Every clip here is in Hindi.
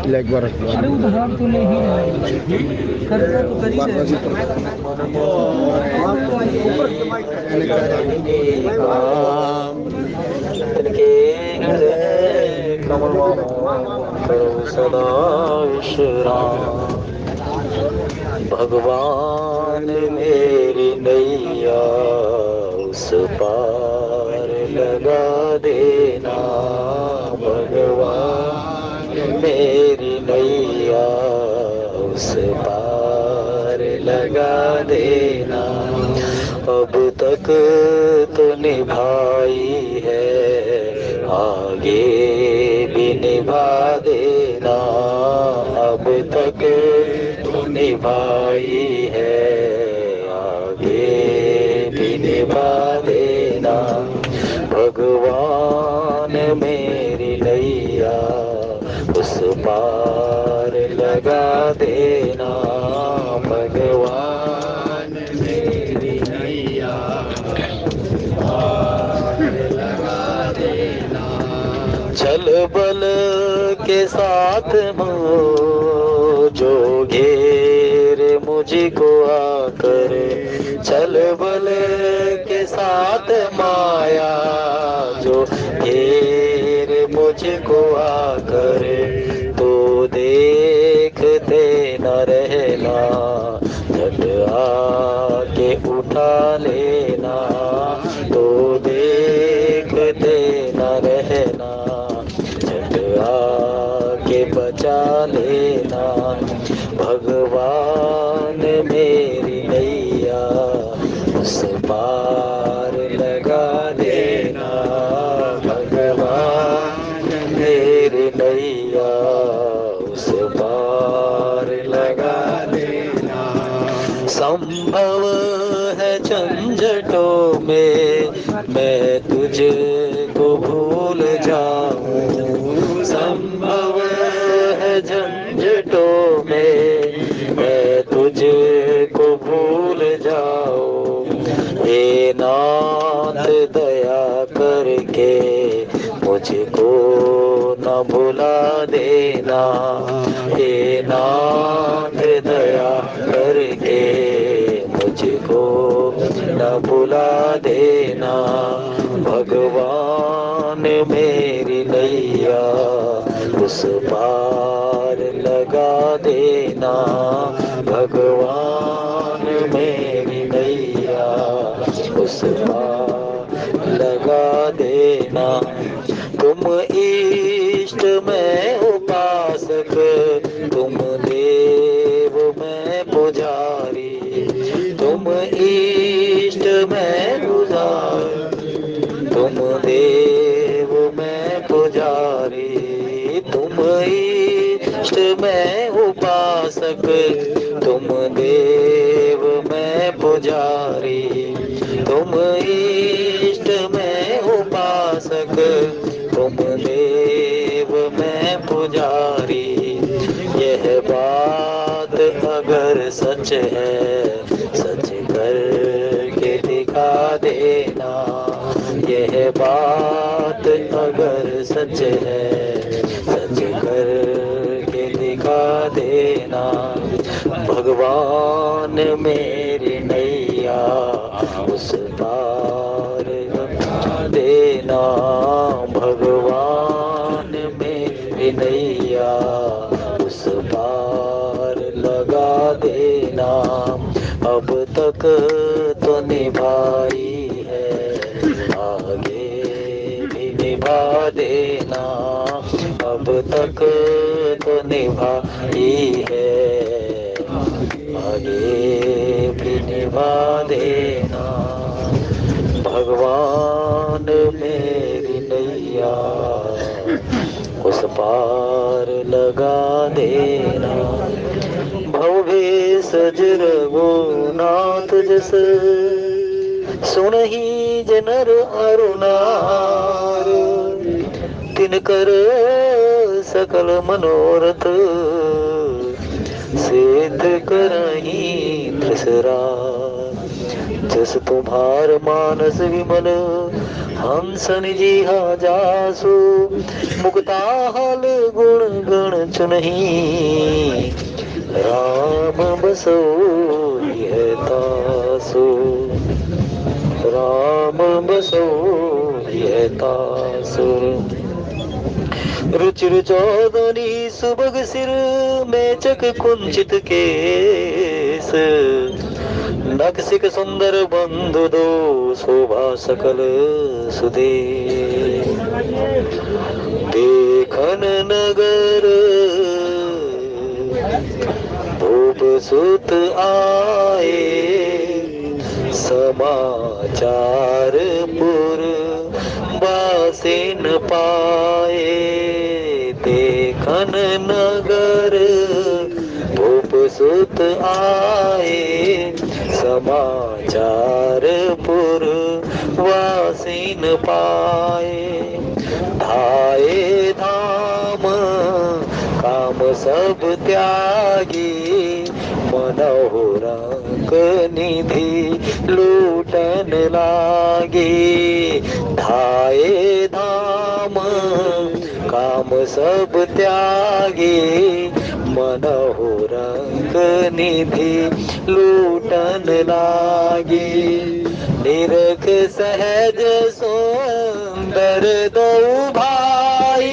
एक बार अरे उधार तो ले ही रहे, खर्चा तो कर ही सदा विश्राम। भगवान मेरी नैया उस पार लगा देना। भगवान मेरी नैया उस पार लगा देना। अब तक तो निभाई है, आगे भी निभा देना। अब तक तो निभाई है, आगे भी निभा देना। भगवान मेरी नैया उस पार लगा देना। भगवान मेरी नैया पार लगा देना। छल बल के साथ जो घेर मुझको आकर, छल बल के साथ माया जो घेर मुझको आकर, तो देखते न रहना, झट आके उठा लेना। तो देखते न रहना, झट आके बचा लेना। भगवान मेरी नैया उस पार लगा देना। भगवान मेरी नैया उस पार लगा देना। संभव है झंझटों में मैं तुझको भूल जाऊं। संभव है झंझटों में मैं तुझको भूल जाऊं। हे नाथ दया करके मुझको न भुला देना। हे नाथ दया करके मुझको न भुला देना। भगवान मेरी नैया उस पार लगा देना। भगवान मेरी नैया उस पार लगा देना। तुम इष्ट में उपासक, तुम देव में पुजारी। तुम इष्ट में पुजारी, तुम देव में पुजारी। तुम इष्ट में उपासक, तुम देव में पुजारी। तुम इष्ट में उपासक, तुम देव में पुजारी। यह बात अगर सच है, सच करके दिखा देना। यह बात अगर सच है, सच करके दिखा देना। भगवान मेरी नैया उस पार लगा देना। भगवान मेरी नैया उस पार लगा देना। अब तक तो निभाई है, आगे भी निभा देना। अब तक तो निभाई है, आगे भी निभा देना। भगवान मेरी नैया उस पार लगा देना। भव सजर वो नाथ जस, सुनहि जनर अरुणार। तिनकर सकल मनोरथ, सिद्ध करहि त्रिसरा। जस तुम्हार मानस विमल, हंस निजिहा जासु मुक्ता हल गुण गण चुनहि राम बसो है तासु राम बसो है तासु रुचिर चौदनी सुबग सिर मेचक कुंचित केस नक्सिक सुंदर बंधु दो शोभा सकल सुदे देखन नगर भूप सुत आए समाचार पुर बासे न पाए देखन नगर भूप सुत आए समाचार पुर वासी न पाए धाये धाम काम सब त्यागी मनहु रंग निधि लूटन लागे धाये धाम काम सब त्यागी मनहु रंग निधि लूटन लागे निरख सहज सुंदर दो भाई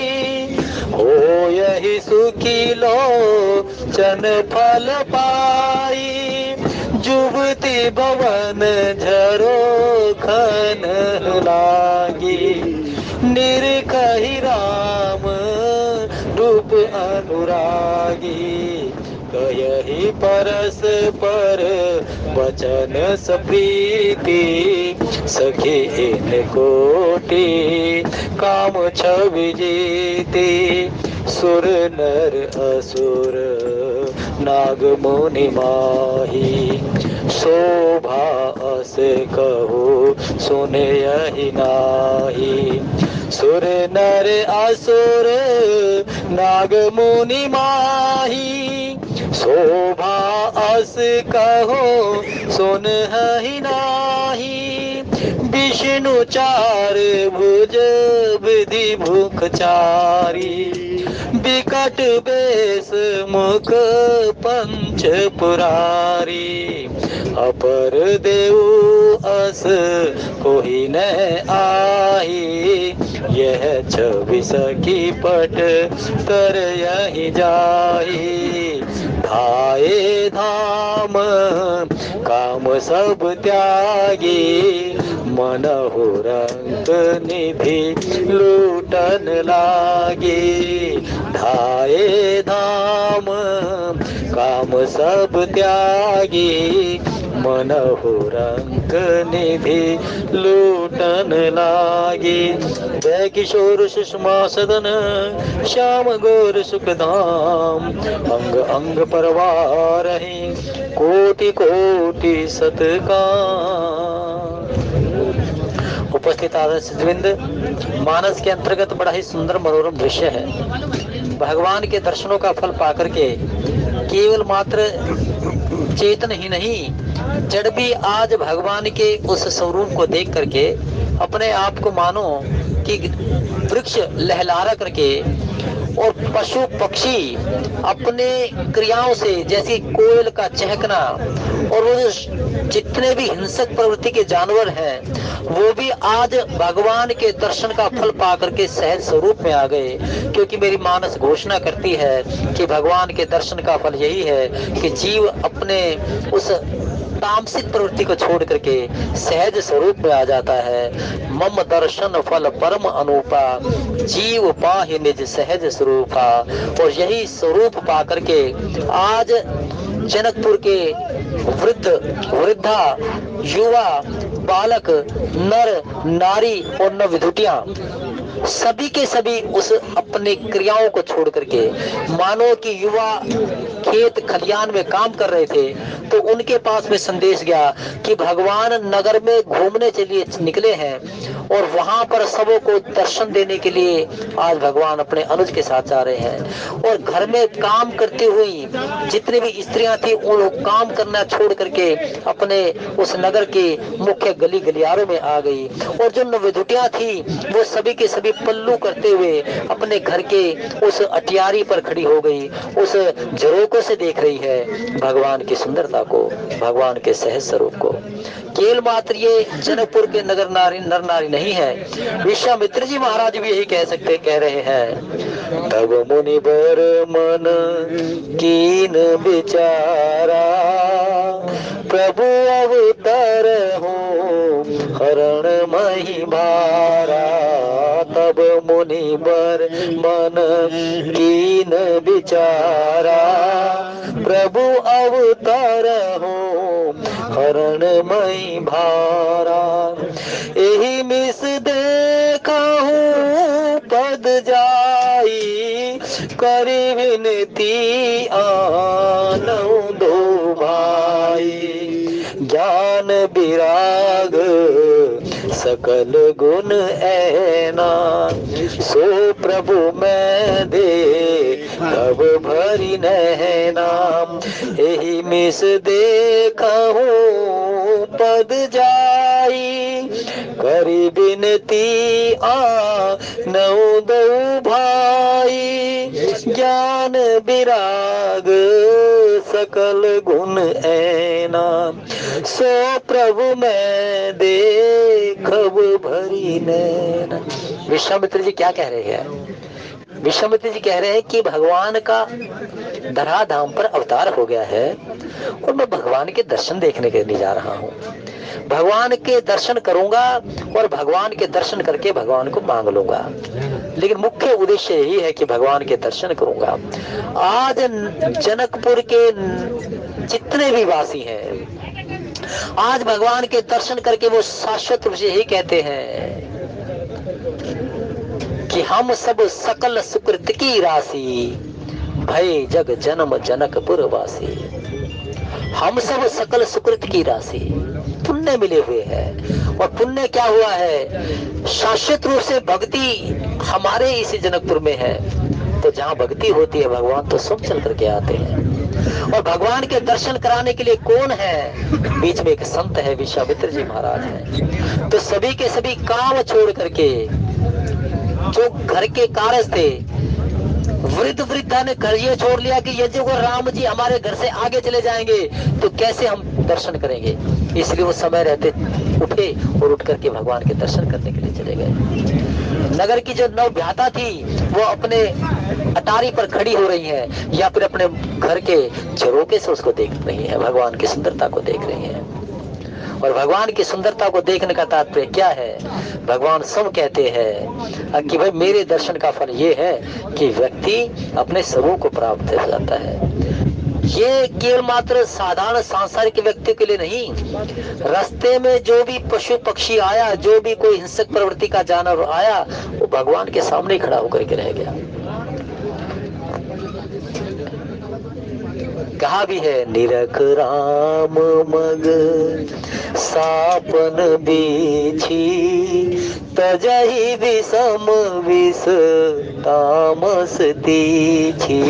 हो यही सुखी लो चन फल पाई जुबती भवन झरो खन लागी निरखहि राम रूप अनुरागी कयहि परस पर वचन सप्रीति सखी इन कोटि काम छवि जीती सुर नर असुर नाग मुनि माही शोभा अस कहो सुने यही नाही सुर नर असुर नाग मुनि माही शोभा अस कहो सुन ही नाही विष्णु चार भुज विधि भूख चारी विकट बेस मुख पंच पुरारी अपर देव अस कोई न आई यह छवि सखी पट कर यही जाई धाये धाम काम सब त्यागी मनहु रंग निधि लूटन लागी धाये धाम काम सब त्यागी मनहु रंग निधि लूटन लागी जय किशोर सुषमा सदन श्याम गौर सुखधाम अंग अंग परवार कोटि कोटि सत्कार। उपस्थित आदर्शवृंद, मानस के अंतर्गत बड़ा ही सुंदर मनोरम दृश्य है। भगवान के दर्शनों का फल पाकर के केवल मात्र चेतन ही नहीं, जड़ भी आज भगवान के उस स्वरूप को देख करके अपने आप को मानो कि वृक्ष लहलहा करके और पशु पक्षी अपने क्रियाओं से, जैसे कोयल का चहकना और वो जितने भी हिंसक प्रवृत्ति के जानवर हैं वो भी आज भगवान के दर्शन का फल पाकर के सहज स्वरूप में आ गए। क्योंकि मेरी मानस घोषणा करती है कि भगवान के दर्शन का फल यही है कि जीव अपने उस तामसिक प्रवृत्ति को छोड़ करके सहज स्वरूप में आ जाता है। मम दर्शन फल परम अनुपा जीव पाहि निज सहज स्वरूपा। और यही स्वरूप पा करके आज जनकपुर के वृद्ध वृद्धा युवा बालक नर नारी और नवविधुटियां सभी के सभी उस अपने क्रियाओं को छोड़ करके मानो कि युवा खेत खलियान में काम कर रहे थे तो उनके पास में संदेश गया कि भगवान नगर में घूमने के लिए निकले हैं और वहां पर सबों को दर्शन देने के लिए आज भगवान अपने अनुज के साथ जा रहे हैं। और घर में काम करती हुई जितनी भी स्त्रियां थी वो काम करना छोड़ करके अपने उस नगर के मुख्य गली गलियारों में आ गई और जो नववधुटियां थी वो सभी के सभी पल्लू करते हुए अपने घर के उस अटियारी पर खड़ी हो गई, उस झरोकों से देख रही है भगवान की सुंदरता को, भगवान के सहज स्वरूप को। केवल मात्र ये जनकपुर के नगर नारी नर नारी नहीं है, विश्वामित्र जी महाराज भी यही कह रहे हैं। तब मुनिवर मन कीन विचारा, प्रभु अवतार हो हरण मही भारा। तब मुनिवर मन कीन विचारा, प्रभु अवतार हो हरण मई भारा। यही मिस देखा हूँ पद जाई, करी विनती आनौ दो भाई। ज्ञान विराग सकल गुण ऐना, सो प्रभु मैं दे कब भरी नैना। यही मिस देखा हूँ पद जाई, करी बिनती आनौ दो भाई। ज्ञान विराग सकल गुण ऐना, सो प्रभु मैं देखब भरी नैना। विश्वामित्र जी क्या कह रहे हैं? विश्वामित्र जी कह रहे हैं कि भगवान का धराधाम पर अवतार हो गया है और मैं भगवान के दर्शन देखने के लिए जा रहा हूँ। भगवान के दर्शन करूंगा और भगवान के दर्शन करके भगवान को मांग लूंगा, लेकिन मुख्य उद्देश्य यही है कि भगवान के दर्शन करूंगा। आज जनकपुर के जितने भी वासी हैं आज भगवान के दर्शन करके वो शाश्वत रूप से यही कहते हैं कि हम सब सकल सुकृत की राशि, भय जग जन्म जनकपुर वासी। हम सब सकल सुकृत की राशि, पुण्य मिले हुए हैं। और पुण्य क्या हुआ है? शाश्वत रूप से भक्ति हमारे इसी जनकपुर में है। तो जहाँ भक्ति होती है भगवान तो सब चल करके आते हैं। और भगवान के दर्शन कराने के लिए कौन है? बीच में एक संत है, विश्वामित्र जी महाराज हैं। तो सभी के सभी काम छोड़ करके जो घर के कारज थे, वृद्धा ने घर ये छोड़ लिया कि यदि वो राम जी हमारे घर से आगे चले जाएंगे तो कैसे हम दर्शन करेंगे। इसलिए वो समय रहते उठे और उठ करके भगवान के दर्शन करने के लिए चले गए। नगर की जो नवव्याता थी वो अपने अटारी पर खड़ी हो रही है या फिर अपने घर के झरोके से उसको देख रही है, भगवान की सुंदरता को देख रही है। और भगवान की सुंदरता को देखने का तात्पर्य क्या है? भगवान सब कहते हैं कि भाई मेरे दर्शन का फल ये है कि व्यक्ति अपने स्वरूप को प्राप्त हो जाता है। ये केवल मात्र साधारण सांसारिक व्यक्ति के लिए नहीं, रास्ते में जो भी पशु पक्षी आया, जो भी कोई हिंसक प्रवृत्ति का जानवर आया, वो भगवान के सामने खड़ा होकर के रह गया। कहा भी है, निरख राम मग सापन बीछी, तजहि विषम विष तामस तीछी।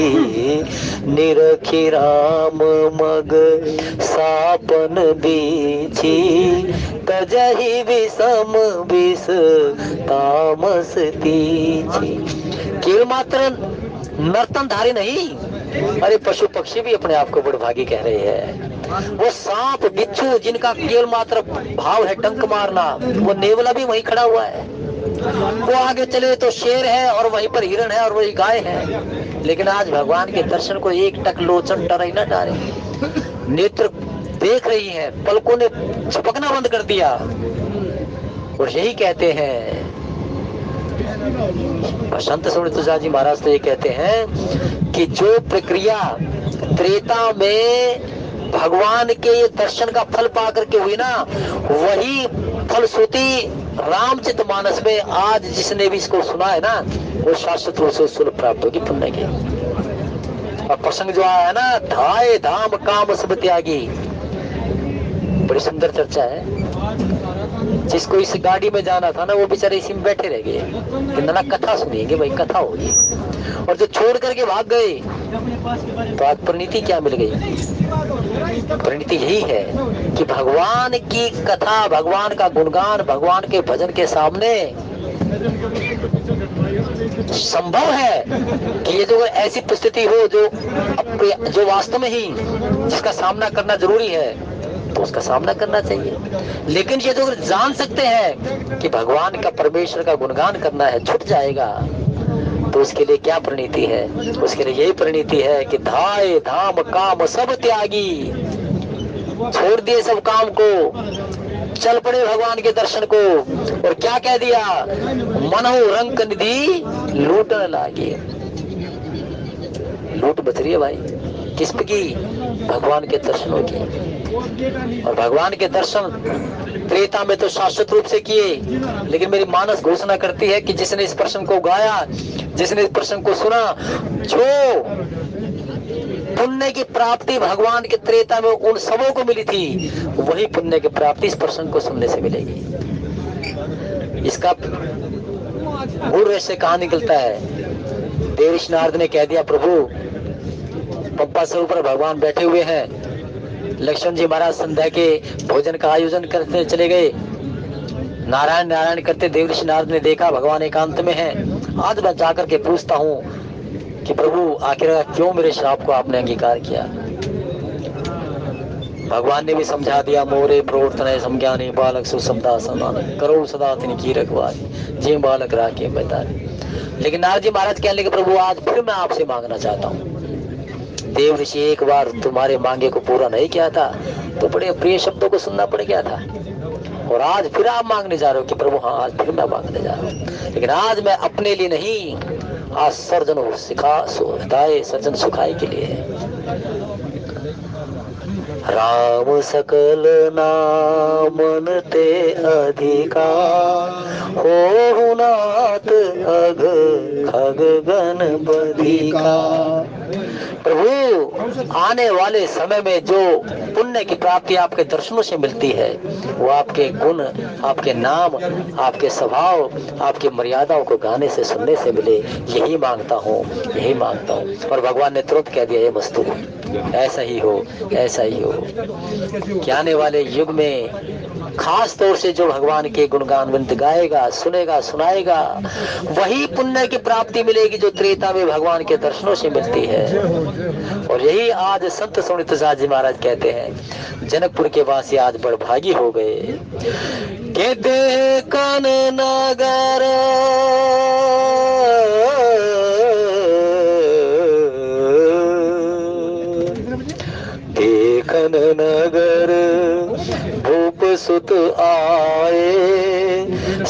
निरखि राम मग सापन बीछी, तजहि विषम विष तामस तीछी। केवल मात्र नर्तनधारी नहीं, अरे पशु पक्षी भी अपने आप को बड़भागी कह रहे हैं। वो सांप बिच्छू जिनका केवल मात्र भाव है डंक मारना, वो नेवला भी वहीं खड़ा हुआ है। वो आगे चले तो शेर है और वहीं पर हिरण है और वही गाय है। लेकिन आज भगवान के दर्शन को एक टक लोचन टरई न डाले, नेत्र देख रही है, पलकों ने झपकना बंद कर दिया और यही कहते हैं। संत सुमित तुलसीदास जी महाराज तो ये कहते हैं कि जो प्रक्रिया त्रेता में भगवान के दर्शन का फल पा करके हुई ना, वही फलश्रुति रामचरितमानस में आज जिसने भी इसको सुना है ना, वो शाश्वत रूप से सुलभ प्राप्त होगी पुण्य की। और प्रसंग जो आया है ना, धाये धाम काम सब त्यागी, बड़ी सुंदर चर्चा है। जिसको इस गाड़ी में जाना था ना, वो बेचारे इसी में बैठे रह गए, ना कथा सुनेंगे भाई, कथा होगी। और जो छोड़ करके भाग गए, तो आज परिणति क्या मिल गई? परिणति यही है कि भगवान की कथा, भगवान का गुणगान, भगवान के भजन के सामने संभव है कि ये जो ऐसी परिस्थिति हो जो वास्तव में ही जिसका सामना करना जरूरी है, तो उसका सामना करना चाहिए। लेकिन ये जो जान सकते हैं कि भगवान का, परमेश्वर का गुणगान करना है, छूट जाएगा, तो उसके लिए क्या परिणति है? उसके लिए यही परिणति है कि धाये धाम काम सब त्यागी, छोड़ दिए सब काम को, चल पड़े भगवान के दर्शन को। और क्या कह दिया? मनहु रंक निधि लूटने लागे। लूट बच रही है भाई, किस की? भगवान के दर्शनों की। और भगवान के दर्शन त्रेता में तो शाश्वत रूप से किए, लेकिन मेरी मानस घोषणा करती है कि जिसने इस प्रसंग को गाया, जिसने इस प्रसंग को सुना, जो पुण्य की प्राप्ति भगवान के त्रेता में उन सबों को मिली थी, वही पुण्य की प्राप्ति इस प्रसंग को सुनने से मिलेगी। इसका मूल रहस्य कहाँ निकलता है? देवऋषि नारद ने कह दिया, प्रभु पंपा से ऊपर भगवान बैठे हुए हैं। लक्ष्मण जी महाराज संध्या के भोजन का आयोजन करते चले गए, नारायण नारायण करते देवऋषि नारद ने देखा भगवान एकांत में है। आज मैं जाकर के पूछता हूँ कि प्रभु आखिर क्यों मेरे श्राप को आपने अंगीकार किया? भगवान ने भी समझा दिया, मोरे प्रवर्तन समज्ञानी बालक सुशब्दा समान करो सदा तिनकी रखवारी, जे बालक राखे बताए। लेकिन नारद जी महाराज कहने लगे, प्रभु आज फिर मैं आपसे मांगना चाहता हूँ। देव ऋषि एक बार तुम्हारे मांगे को पूरा नहीं किया था, तो बड़े प्रिय शब्दों को सुनना पड़ गया था, और आज फिर आप मांगने जा रहे हो कि प्रभु हाँ आज फिर मैं मांगने जा रहा हूँ। लेकिन आज मैं अपने लिए नहीं, आज सर्जन सिखा सुधाए सर्जन सुखाए के लिए है। राम सकल नामन ते अधिका, हो नाथ अघ खग गण बधिका। प्रभु आने वाले समय में जो पुण्य की प्राप्ति आपके दर्शनों से मिलती है, वो आपके गुण, आपके नाम, आपके स्वभाव, आपकी मर्यादाओं को गाने से, सुनने से मिले। यही मांगता हूँ, यही मांगता हूँ। और भगवान ने तुरंत कह दिया, ये मस्तु ऐसा ही हो, ऐसा ही हो। कि आने वाले युग में खास तौर से जो भगवान के गुणगान वृंद गाएगा, सुनेगा, सुनाएगा, वही पुण्य की प्राप्ति मिलेगी जो त्रेता में भगवान के दर्शनों से मिलती है। और यही आज संत सुनित जी महाराज कहते हैं, जनकपुर के वासी आज बड़भागी हो गए के देखन नगर देखन नगर भूप सुत आए,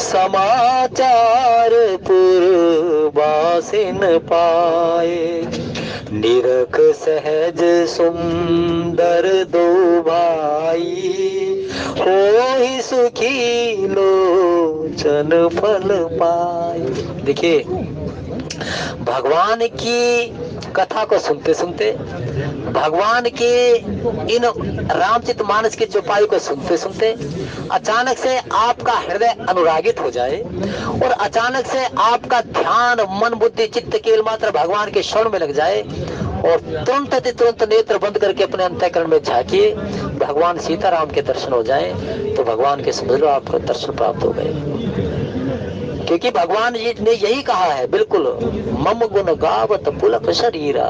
समाचार पुरवासिन पाए। निरख सहज सुंदर दो भाई, होई सुखी लोचन फल पाए। देखिए, भगवान की कथा को सुनते सुनते, भगवान के इन रामचित मानस की चौपाई को सुनते सुनते अचानक से आपका हृदय अनुरागित हो जाए, और अचानक से आपका ध्यान, मन, बुद्धि, चित्त केवल मात्र भगवान के शरण में लग जाए, और तुरंत नेत्र बंद करके अपने अंतःकरण में झांकिए, भगवान सीताराम के दर्शन हो जाए, तो भगवान के समझ लो आपको दर्शन प्राप्त हो गए। क्योंकि भगवान ने यही कहा है, बिल्कुल, मम गुण गावत पुलक शरीरा,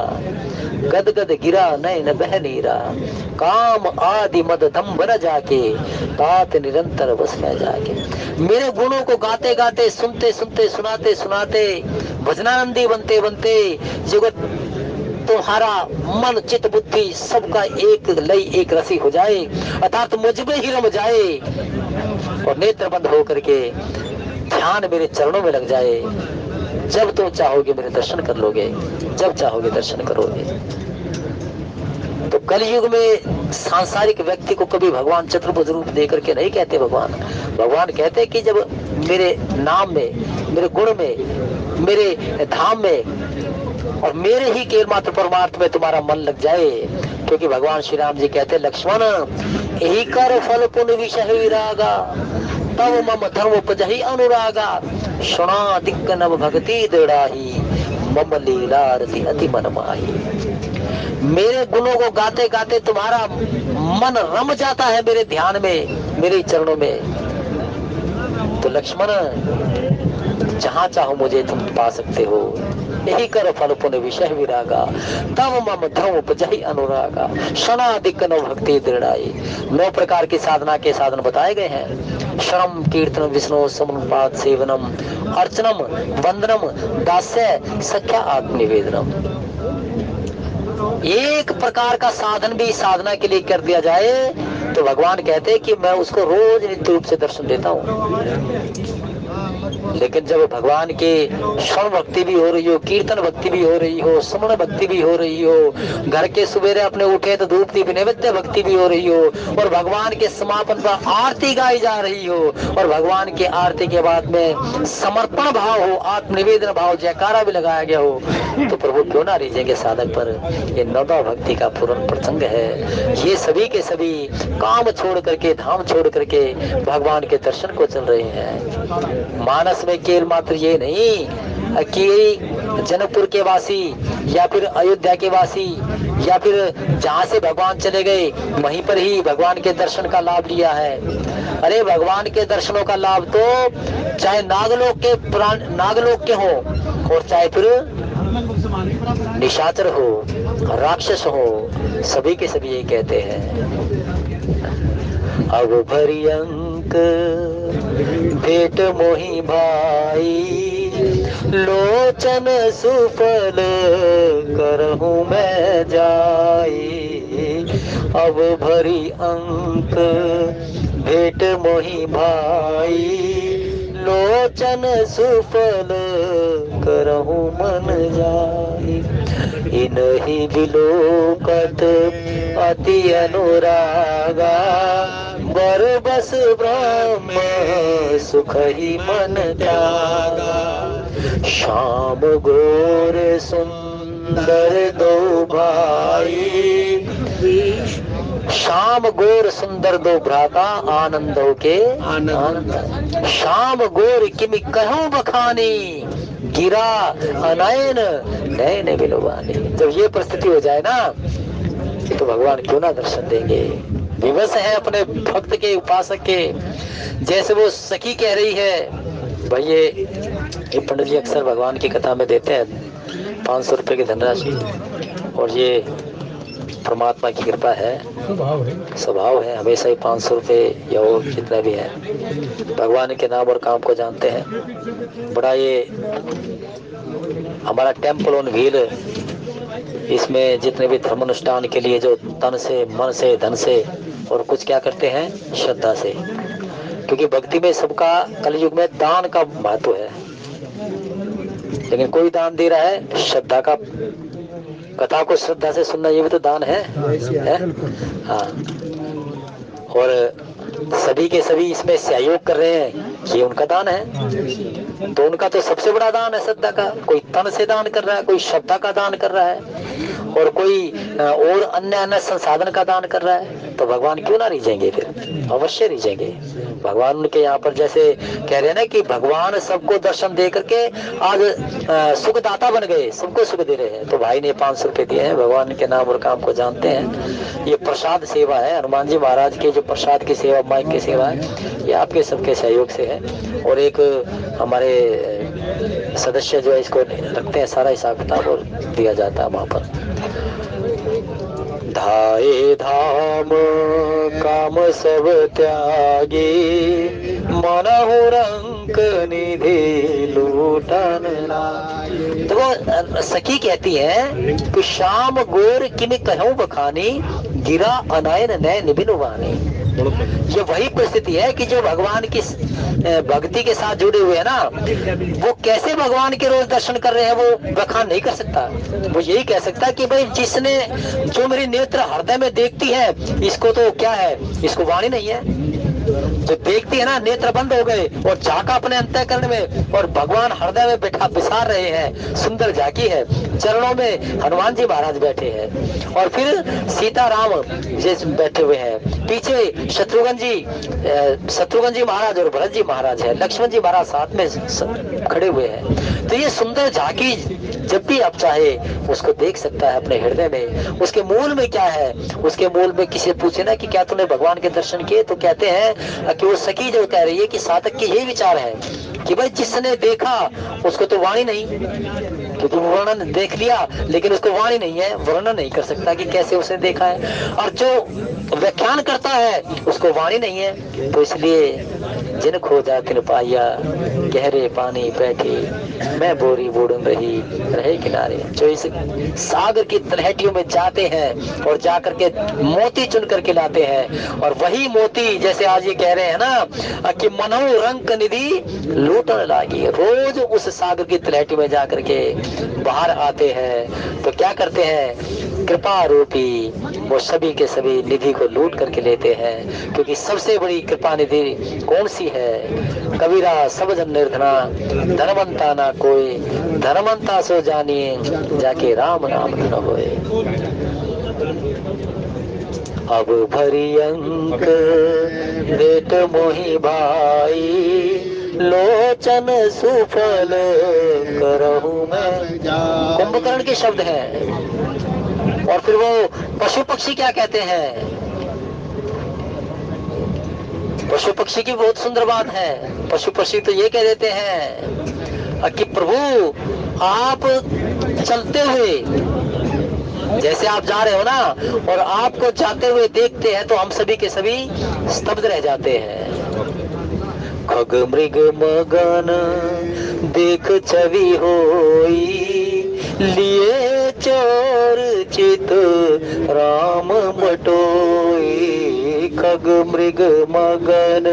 गद गद गिरा नयन बह नीरा, काम आदि मद दम्भ न जाके, तात निरंतर बस में जाके। मेरे गुणों को गाते गाते, सुनते सुनते, सुनाते सुनाते, भजनानंदी बनते बनते जगत तुम्हारा मन, चित्त, बुद्धि सबका एक लय, एक रसी हो जाए, अर्थात मुझ में ही रम जाए, और नेत्र बंद होकर के ध्यान मेरे चरणों में लग जाए। जब तुम चाहोगे मेरे दर्शन कर लोगे, जब चाहोगे दर्शन करोगे। तो कलयुग में सांसारिक व्यक्ति को कभी भगवान चतुर्भुज रूप दे करके नहीं कहते भगवान कहते कि जब मेरे नाम में, मेरे गुण में, मेरे धाम में और मेरे ही केवल मात्र परमार्थ में तुम्हारा मन लग जाए। क्योंकि भगवान श्री राम जी कहते लक्ष्मण यही कर फल पुण्य विषय विरागा तब मम धर्म उपजहि अनुरागा क्षणाधिक नव भक्ति दृढ़ाही मम लीला रति अति मन माही। मेरे गुणों को गाते गाते तुम्हारा मन रम जाता है मेरे ध्यान में, मेरे चरणों में। तो लक्ष्मण जहां चाहो मुझे तुम पा सकते हो। यही कर फल पुण्य विषय विरागा तब मम धर्म उपजहि अनुरागा क्षणाधिक नव भक्ति दृढ़ाई। 9 प्रकार की साधना के साधन बताए गए हैं। श्रम कीर्तन विष्णु समपाद सेवनम अर्चनम वंदनम दास्य सख्या आत्मनिवेदनम। एक प्रकार का साधन भी साधना के लिए कर दिया जाए तो भगवान कहते हैं कि मैं उसको रोज नित्य रूप से दर्शन देता हूँ। लेकिन जब भगवान के श्रवण भक्ति भी हो रही हो, कीर्तन भक्ति भी हो रही हो, स्मरण भक्ति भी हो रही हो, घर के सवेरे अपने उठे तो धूप दीप नैवेद्य भक्ति भी हो रही हो, और भगवान के समापन पर आरती गाई जा रही हो, और भगवान के आरती के बाद में समर्पण भाव हो, आत्मनिवेदन भाव, जयकारा भी लगाया गया हो, तो प्रभु क्यों ना रीझेंगे साधक पर। ये नवदा भक्ति का पूर्ण प्रसंग है। ये सभी के सभी काम छोड़ करके, धाम छोड़ करके भगवान के दर्शन को चल रहे हैं। मानस में केवल मात्र ये नहीं कि जनकपुर के वासी या फिर अयोध्या के वासी या फिर जहाँ से भगवान चले गए वहीं पर ही भगवान के दर्शन का लाभ लिया है। अरे भगवान के दर्शनों का लाभ तो चाहे नागलोक के हो और चाहे फिर निशाचर हो, राक्षस हो, सभी के सभी ये कहते हैं। अब भरी अंक भेट मोहि भाई लोचन सुफल करहूं मैं जाई। अब भरी अंक भेट मोहि भाई लोचन सुफल करहूं मन जाई। इनहि विलोकत अति अनुरागा बर बस ब्रह्म सुख ही मन त्यागा। श्याम गोर सुंदर दो भाई श्याम गोर सुंदर दो भ्राता आनंदों के आनंद। श्याम गोर किमि कहूं बखानी गिरा अनयन नयन बिलवानी। जब ये परिस्थिति हो जाए ना तो भगवान क्यों ना दर्शन देंगे। विवश है अपने भक्त के, उपासक के। जैसे वो सखी कह रही है, भाई ये पंडित जी अक्सर भगवान की कथा में देते हैं 500 रुपए की धनराशि, और ये परमात्मा की कृपा है, स्वभाव है हमेशा ही 500 रुपए या और जितना भी है भगवान के नाम और काम को जानते हैं। बड़ा ये हमारा टेम्पल ऑन व्हील, इसमें जितने भी धर्म अनुष्ठान के लिए जो तन से, मन से, धन से और कुछ क्या करते हैं, श्रद्धा से। क्योंकि भक्ति में सबका कलयुग में दान का महत्व है, लेकिन कोई दान दे रहा है श्रद्धा का। कथा को श्रद्धा से सुनना ये भी तो दान है? हाँ। और सभी के सभी इसमें सहयोग कर रहे हैं, ये उनका दान है। तो उनका तो सबसे बड़ा दान है श्रद्धा का। कोई तन से दान कर रहा है, कोई श्रद्धा का दान कर रहा है, और कोई और अन्य संसाधन का दान कर रहा है। तो भगवान क्यों ना रीझेंगे? फिर अवश्य रीझेंगे भगवान। उनके यहाँ पर जैसे कह रहे हैं ना कि भगवान सबको दर्शन दे करके आज सुखदाता बन गए, सबको सुख दे रहे हैं। तो भाई ने 500 रुपए दिए हैं, भगवान के नाम और काम को जानते हैं। ये प्रसाद सेवा है, हनुमान जी महाराज के जो प्रसाद की सेवा, माइक की सेवा है, ये आपके सबके सहयोग से है। और एक हमारे सदस्य जो है इसको रखते हैं, सारा हिसाब किताब और दिया जाता है वहाँ पर। धाये धाम काम सब त्यागी मनहु रंक निधि लूटन लागी। तो वो सखी कहती है कि श्याम गोर किमि कहूं बखानी गिरा अनयन नयन बिनुवानी। ये वही परिस्थिति है कि जो भगवान की भक्ति के साथ जुड़े हुए हैं ना, वो कैसे भगवान के रोज दर्शन कर रहे हैं वो बखान नहीं कर सकता। वो यही कह सकता कि भाई जिसने, जो मेरी नेत्र हृदय में देखती है, इसको तो क्या है, इसको वाणी नहीं है। जो देखती है ना, नेत्र बंद हो गए और झांका अपने अंतःकरण में, और भगवान हृदय में बैठा बिसार रहे हैं। सुंदर झांकी है। चरणों में हनुमान जी महाराज बैठे हैं और फिर सीता राम जैसे बैठे हुए हैं। पीछे शत्रुघ्न जी महाराज और भरत जी महाराज है। लक्ष्मण जी महाराज साथ में खड़े हुए हैं। तो ये सुंदर झांकी जब भी आप चाहे उसको देख सकता है अपने हृदय में। उसके मूल में क्या है? उसके मूल में किसी पूछे ना कि क्या तूने भगवान के दर्शन किए, तो कहते हैं कि वो सखी जो कह रही है कि साधक के यही विचार है कि भाई जिसने देखा उसको तो वाणी नहीं, क्योंकि वो वर्णन देख लिया लेकिन उसको वाणी नहीं है, वर्णन नहीं कर सकता कि कैसे उसने देखा है। और जो व्याख्यान करता है उसको वाणी नहीं है। तो इसलिए जिन खोजा तिन पाया, गहरे पानी बैठी मैं बोरी बूढ़ रही रहे किनारे। जो इस सागर की तलहटियों में जाते हैं और जाकर के मोती चुन करके लाते हैं, और वही मोती जैसे आज ये कह रहे हैं ना कि मनो रंग निधि लूटने लागी, रोज उस सागर की तलहटी में जाकर के बाहर आते हैं। तो क्या करते हैं? कृपा रूपी वो सभी के सभी निधि को लूट करके लेते हैं। क्योंकि सबसे बड़ी कृपा निधि कौन सी है? कबीरा सब जन निर्धना, धनवंता ना कोई, धनवंता सो जानिए जाके राम नाम धन होए। अब भरी अंक देत मोहि भाई, लोचन सुफल करहु मैं। कुंभकर्ण के शब्द हैं। और फिर वो पशु पक्षी क्या कहते हैं? पशु पक्षी की बहुत सुंदर बात है। पशु पक्षी तो ये कह देते हैं कि प्रभु आप चलते हुए, जैसे आप जा रहे हो ना और आपको जाते हुए देखते हैं तो हम सभी के सभी स्तब्ध रह जाते हैं। खग मृग मगन देख छवि होई, लिए चोर चित राम बटोई। खग मृग मगन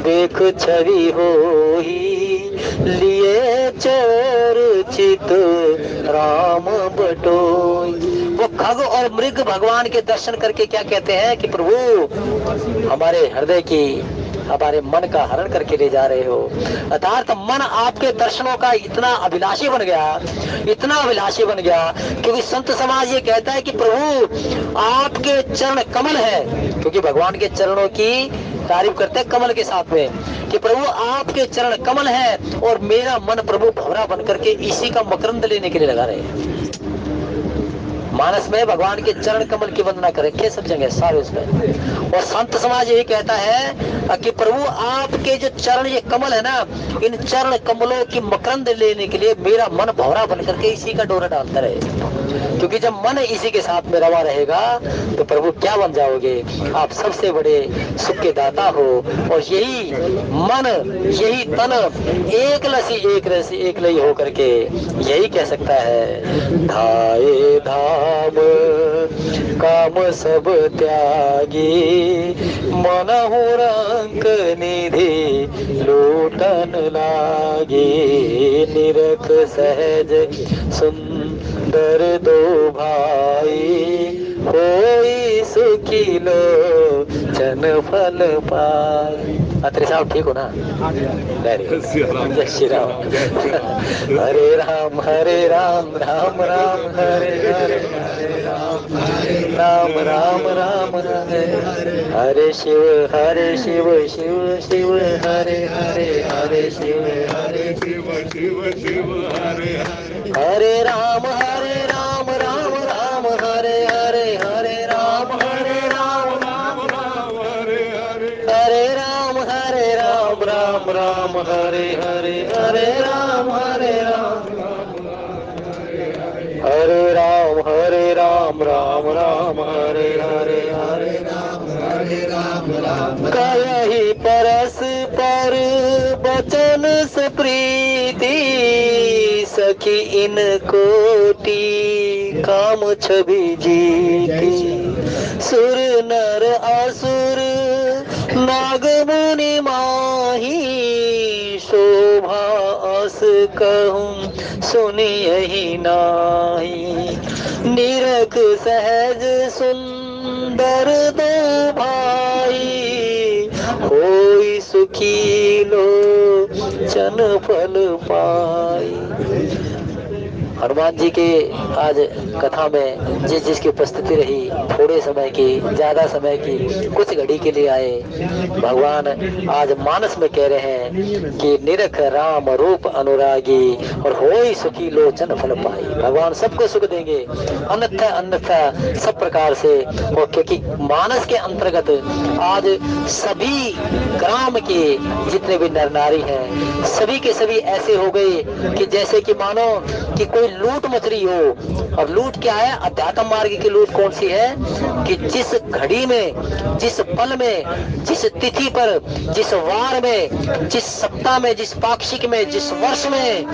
देख छवि होई, लिए चोर चित राम बटोई। वो खग और मृग भगवान के दर्शन करके क्या कहते हैं कि प्रभु हमारे हृदय की, हमारे मन का हरण करके ले जा रहे हो। अर्थात मन आपके दर्शनों का इतना अभिलाषी बन गया, इतना अभिलाषी बन गया, क्योंकि संत समाज ये कहता है कि प्रभु आपके चरण कमल है। क्योंकि भगवान के चरणों की तारीफ करते हैं कमल के साथ में कि प्रभु आपके चरण कमल है, और मेरा मन प्रभु भौरा बन करके इसी का मकरंद लेने के लिए लगा रहे हैं। मानस में भगवान के चरण कमल की वंदना करें, क्या सब जगह सारे उसमें। और संत समाज यही कहता है कि प्रभु आपके जो चरण ये कमल है ना, इन चरण कमलों की मकरंद लेने के लिए मेरा मन भौरा बन करके इसी का डोरा डालता रहे। क्योंकि जब मन इसी के साथ में रवा रहेगा तो प्रभु क्या बन जाओगे? आप सबसे बड़े सुख के दाता हो। और यही मन, यही तन एक रसी एक लई हो करके यही कह सकता है, धाये धाम काम सब त्यागी, मनहु रंक निधि लूटन लागी। निरख सहज सुंदर दो भाई, होई सुखी लोचन फल पाई। अत्रे साहब ठीक हो ना? जय श्री राम। हरे राम राम राम हरे हरे, राम राम राम हरे हरे। शिव शिव शिव हरे हरे, हरे शिव शिव हरे हरे। हरे राम राम राम हरे हरे, हरे राम हरे हरे, हरे राम राम हरे हरे, हरे राम हरे राम राम हरे हरे, हरे राम कहीं परस्पर बचन से प्रीति, सखी इन कोटि काम छवि जीती। सुर नर असुर नाग मुनि माही, शोभा अस कहूँ सुनियहि नाही। निरख सहज सुंदर दो भाई, होई सुखी लोचन फल पाई। हनुमान जी के आज कथा में जिस जिसकी उपस्थिति रही, थोड़े समय की, ज्यादा समय की, कुछ घड़ी के लिए आए, भगवान आज मानस में कह रहे हैं कि निरख राम रूप अनुरागी और होई सुखी लोचन फल पाई। भगवान सबको सुख देंगे अन्यथा अन्यथा सब प्रकार से। और क्योंकि मानस के अंतर्गत आज सभी ग्राम के जितने भी नर नारी हैं, सभी के सभी ऐसे हो गए कि जैसे कि मानो कि कोई लूट मच रही हो। और लूट क्या है? अध्यात्म मार्ग की लूट कौन सी है? कि जिस घड़ी में, जिस पल में, जिस तिथि पर, जिस वार में, जिस सप्ताह में, जिस पाक्षिक में, जिस वर्ष में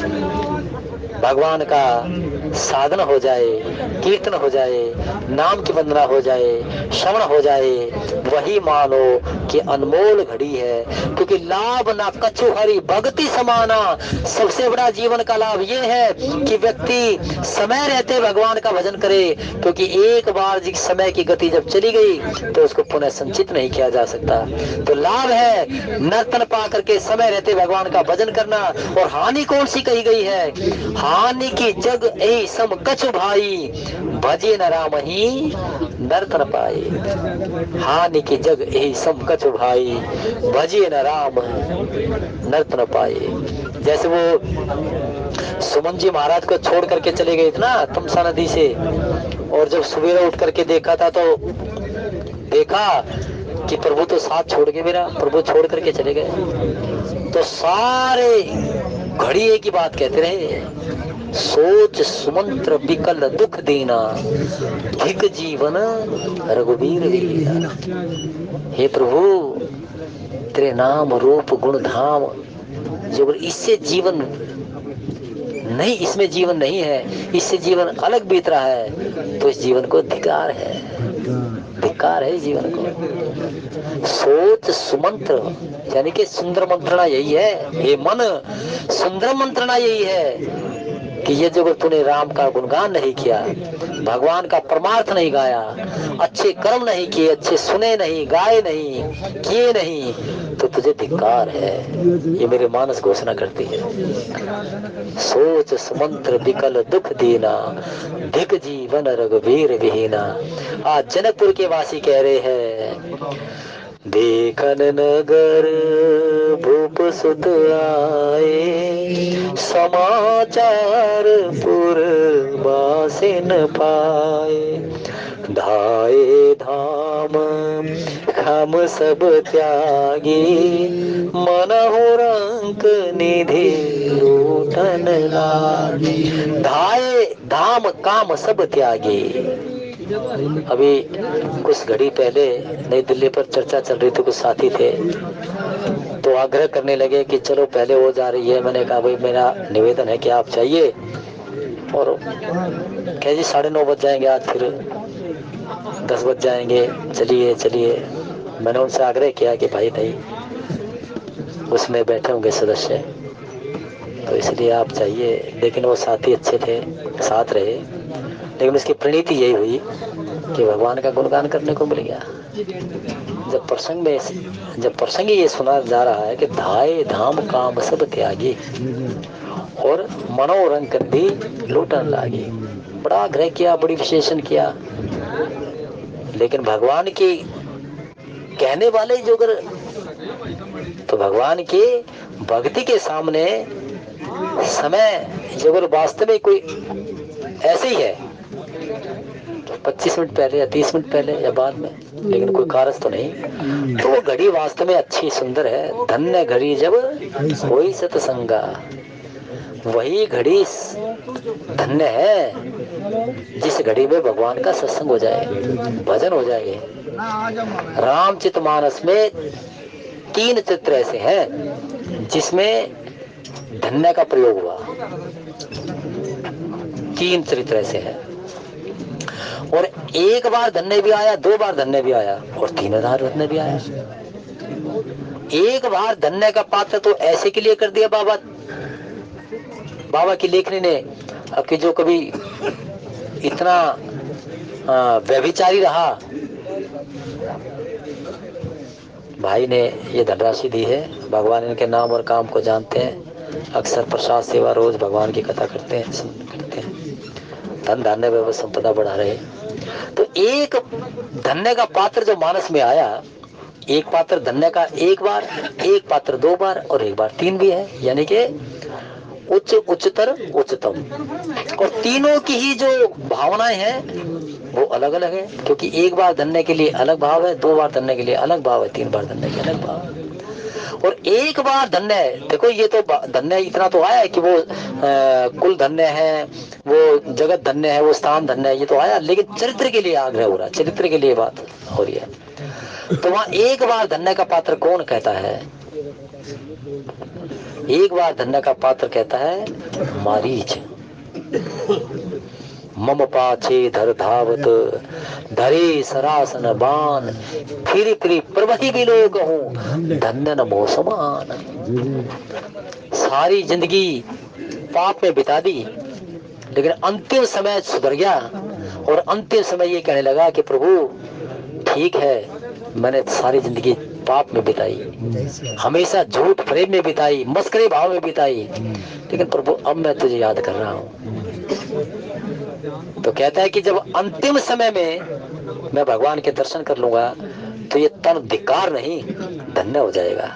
भगवान का साधन हो जाए, कीर्तन हो जाए, नाम की वंदना हो जाए, श्रवण हो जाए, वही मानो कि अनमोल घड़ी है। क्योंकि लाभ ना कछु हरि भक्ति समाना। सबसे बड़ा जीवन का लाभ ये है कि व्यक्ति समय रहते भगवान का भजन करे। क्योंकि एक बार जिस समय की गति जब चली गई तो उसको पुनः संचित नहीं किया जा सकता। तो लाभ है नर्तन पा करके समय रहते भगवान का भजन करना। और हानि कौन सी कही गई है? हानि की जग ए सम कछु भाई, भजे न राम ही नर्तन पाए। हानि की जग ए सम कछु भाई, भजे न राम नर्तन पाए। जैसे वो सुमन जी महाराज को छोड़ करके चले गए थे ना तमसा नदी से, और जब सवेरे उठ करके देखा था तो देखा कि प्रभु तो साथ छोड़ के, मेरा प्रभु छोड़ करके चले गए। तो सारे घड़ी एक ही बात कहते रहे, सोच सुमंत्र विकल दुख देना, धिक जीवन रघुवीर वीरा। हे प्रभु तेरे नाम रूप गुण धाम, जो इससे जीवन नहीं, इसमें जीवन नहीं है, इससे जीवन अलग बीत रहा है, तो इस जीवन को धिक्कार है, धिक्कार है जीवन को। सोच सुमंत्र यानी कि सुंदर मंत्रणा यही है। हे मन, सुंदर मंत्रणा यही है कि ये जो तूने राम का गुणगान नहीं किया, भगवान का परमार्थ नहीं गाया, अच्छे कर्म नहीं किए, अच्छे सुने नहीं, गाए नहीं, किए नहीं, तो तुझे धिक्कार है। ये मेरे मानस घोषणा करती है। सोच सुमंत्र विकल दुख दीना, धिक जीवन रघुवीर विहीना। आज जनकपुर के वासी कह रहे हैं, देखन नगर भूप सुत आए, समाचार पुर बासिन पाए। धाये धाम हम सब त्यागी, मनहु रंक निधि लूटन लागी। धाये धाम काम सब त्यागी। अभी कुछ घड़ी पहले नई दिल्ली पर चर्चा चल रही थी, कुछ साथी थे तो आग्रह करने लगे कि चलो पहले वो जा रही है। मैंने कहा भाई मेरा निवेदन है कि आप चाहिए, और कह जी 9:30 बज जाएंगे, आज फिर 10 बज जाएंगे, चलिए चलिए। मैंने उनसे आग्रह किया कि भाई नहीं, उसमें बैठे होंगे सदस्य, तो इसलिए आप चाहिए। लेकिन वो साथी अच्छे थे, साथ रहे, लेकिन उसकी परिणति यही हुई कि भगवान का गुणगान करने को मिल गया। जब प्रसंग ये सुना जा रहा है कि धाये धाम काम सब त्यागी, और मनोरंग भी लूटन लागी। बड़ा आग्रह किया, बड़ी विशेषण किया, लेकिन भगवान की कहने वाले जो अगर, तो भगवान की भक्ति के सामने समय जो अगर वास्तव में कोई ऐसे ही है, तो 25 मिनट पहले या 30 मिनट पहले या बाद में, लेकिन कोई कारज तो नहीं, तो वो घड़ी वास्तव में अच्छी सुंदर है। धन्य घड़ी जब कोई सत्संगा, वही घड़ी धन्य है जिस घड़ी में भगवान का सत्संग हो जाए, भजन हो जाए। रामचरितमानस में 3 चित्र ऐसे हैं जिसमें धन्य का प्रयोग हुआ। 3 चरित्र ऐसे हैं, और एक बार धन्य भी आया, 2 बार धन्य भी आया, और 3 बार धन्य भी आया। एक बार धन्य का पात्र तो ऐसे के लिए कर दिया बाबा की लेखनी ने, कि जो कभी इतना व्यभिचारी रहा, भाई ने ये धनराशि दी है, भगवान इनके नाम और काम को जानते हैं, अक्सर प्रसाद सेवा रोज भगवान की कथा करते हैं, धन धान्य व्यवहार संपदा बढ़ा रहे। तो एक धन्य का पात्र जो मानस में आया, एक पात्र धन्य का एक बार, एक पात्र 2 बार और एक बार 3 भी है, यानी कि उच्च उच्चतर उच्चतम। और तीनों की ही जो भावनाएं हैं वो अलग अलग है, क्योंकि एक बार धन्य के लिए अलग भाव है, 2 बार धन्य के लिए अलग भाव है, 3 बार धन्य के अलग भाव है। और एक बार धन्य, देखो ये तो धन्य इतना तो आया है कि वो कुल धन्य है, वो जगत धन्य है, वो स्थान धन्य है, ये तो आया, लेकिन चरित्र के लिए आग्रह हो रहा है, चरित्र के लिए बात हो रही है। तो वहां एक बार धन्य का पात्र कौन कहता है? एक बार धन्य का पात्र कहता है मारीच। मम पाछे धर धावत धरे सरासन बान, फिर प्रभति भी लोग हूँ धन्य न मोह समान। सारी जिंदगी पाप में बिता दी, लेकिन अंतिम समय सुधर गया और अंतिम समय ये कहने लगा कि प्रभु ठीक है, मैंने सारी जिंदगी पाप में बिताई, हमेशा झूठ प्रेम में बिताई, मस्करे भाव में बिताई, लेकिन प्रभु अब मैं तुझे याद कर रहा हूँ। तो कहता है कि जब अंतिम समय में मैं भगवान के दर्शन कर लूंगा तो ये तन धिक्कार नहीं धन्य हो जाएगा,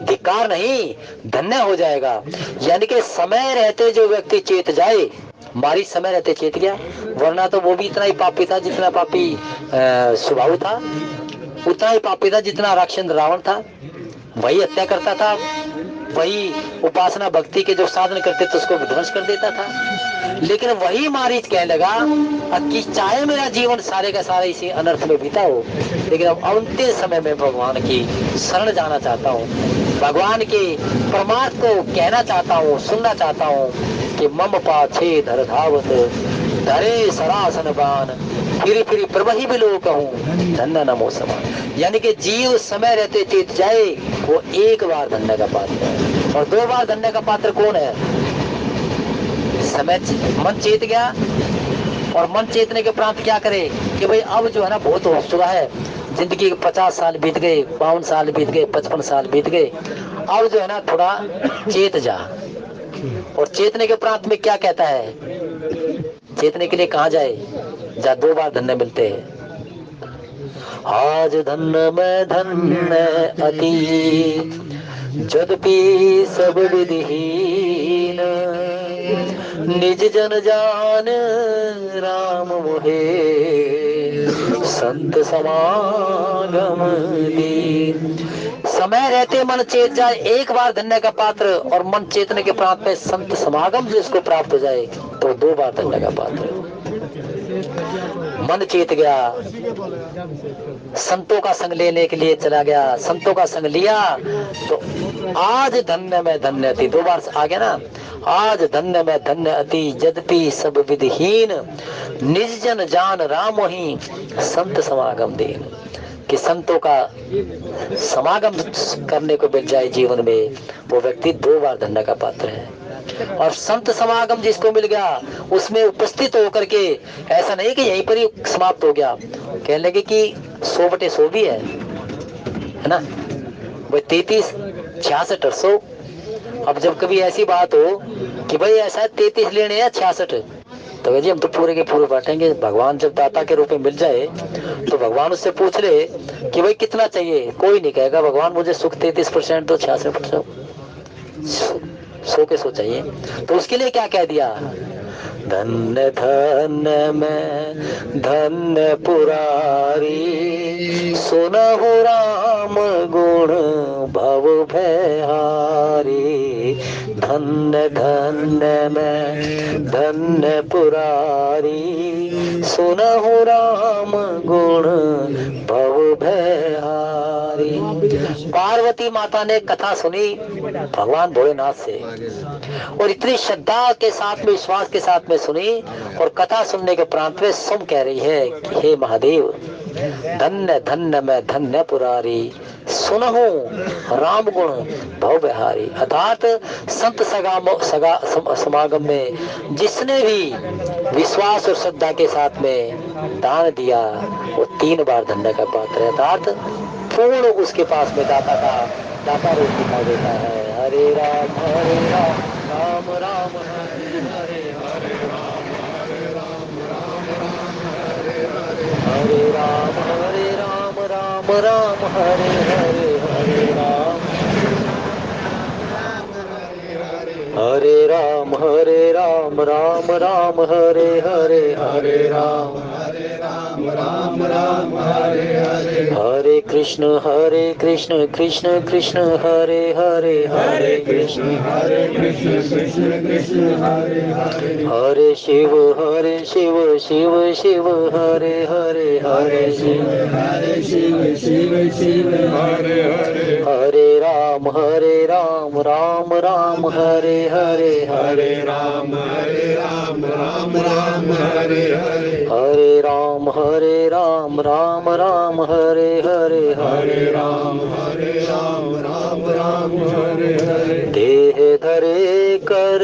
धिक्कार नहीं धन्य हो जाएगा। यानी कि समय रहते जो व्यक्ति चेत जाए, मारी समय रहते चेत गया, वरना तो वो भी इतना ही पापी था जितना पापी स्वभाव था, उतना ही पापी था जितना राक्षस रावण था। वही हत्या करता था, वही उपासना भक्ति के जो साधन करते थे उसको विध्वंस कर देता था। लेकिन वही मारीच कहने लगा कि चाहे मेरा जीवन सारे का सारा इसी अनर्थ में बीता हो, लेकिन अब अंतिम समय में भगवान की शरण जाना चाहता हूँ, भगवान के परमार्थ को कहना चाहता हूँ, सुनना चाहता हूँ कि मम पाछे धर धावत धरे सरासन बान, फिर प्रभहि भी लोग कहूँ धन्य न मोह समान। यानी कि जीव समय रहते चेत जाए, वो एक बार धन्य का पात्र है। और 2 बार धन्य का पात्र कौन है? समय मन चेत गया, और मन चेतने के उपरांत क्या करे कि भाई अब जो है ना बहुत हो चुका है, जिंदगी के 50 साल बीत गए, 52 साल बीत गए, 55 साल बीत गए, अब जो है ना थोड़ा चेत जा। और चेतने के उपरांत में क्या कहता है? चेतने के लिए कहाँ जाए? जहाँ 2 बार धन्य मिलते हैं। आज धन्य मैं धन्य अति जदपि सब विधिहीन, निज जन जान राम मोहे संत समागम दी। समय रहते मन चेत जाए, एक बार धन्य का पात्र, और मन चेतने के प्रांत में संत समागम जिसको प्राप्त हो जाए तो 2 बार धन्य का पात्र। मन चेत गया, संतों का संग लेने के लिए चला गया, संतों का संग लिया तो आज धन्य में धन्य अति, 2 बार आ गया ना, आज धन्य में धन्य अति जदपि सब विधिहीन, निज जन जान राम ही संत समागम दीन। कि संतों का समागम करने को मिल जाए जीवन में, वो व्यक्ति 2 बार धन्य का पात्र है। और संत समागम जिसको मिल गया उसमें उपस्थित होकर के, ऐसा नहीं कि यहीं पर ही समाप्त हो गया, कहने लगे कि 100/100 भी है ना, वो 33, 66 और 100। अब जब कभी ऐसी बात हो कि भाई ऐसा 33 लेने हैं 66, तो जी हम तो पूरे के पूरे बांटेंगे। भगवान जब दाता के रूप में मिल जाए तो भगवान उससे पूछ ले कि भाई कितना चाहिए, कोई नहीं कहेगा भगवान मुझे सुख 33% तो 66%, 100 के 100 चाहिए। तो उसके लिए क्या कह दिया? धन्य धन्य मैं धन्य पुरारी, सुनहु राम गुण भव भयहारी। धन्य धन्य मैं धन्य पुरारी, सुनहु राम गुण भव भयहारी। पार्वती माता ने कथा सुनी भगवान भोलेनाथ से, और इतनी श्रद्धा के साथ में, विश्वास के साथ में सुनी, और कथा सुनने के प्रांत में सुम कह रही है कि हे महादेव, धन्य धन्य मैं धन्य पुरारी, सुनहु राम गुण भव बिहारी। अर्थात संत समागम में जिसने भी विश्वास और श्रद्धा के साथ में दान दिया वो 3 बार धन्य का पात्र है। अर्थात पूर्ण उसके पास में दाता रूप दिखाई देता है। हरे राम राम राम हरे हरे, हरे राम राम राम हरे हरे, हरे राम राम राम हरे हरे, हरे राम राम हरे हरे, हरे कृष्ण कृष्ण कृष्ण हरे हरे, हरे कृष्ण कृष्ण कृष्ण हरे हरे, हरे शिव शिव शिव हरे हरे, हरे शिव शिव हरे हरे, हरे राम राम राम हरे हरे, हरे राम राम हरे हरे, हरे राम राम राम हरे हरे, हरे राम राम हरे हरे, देह धरे कर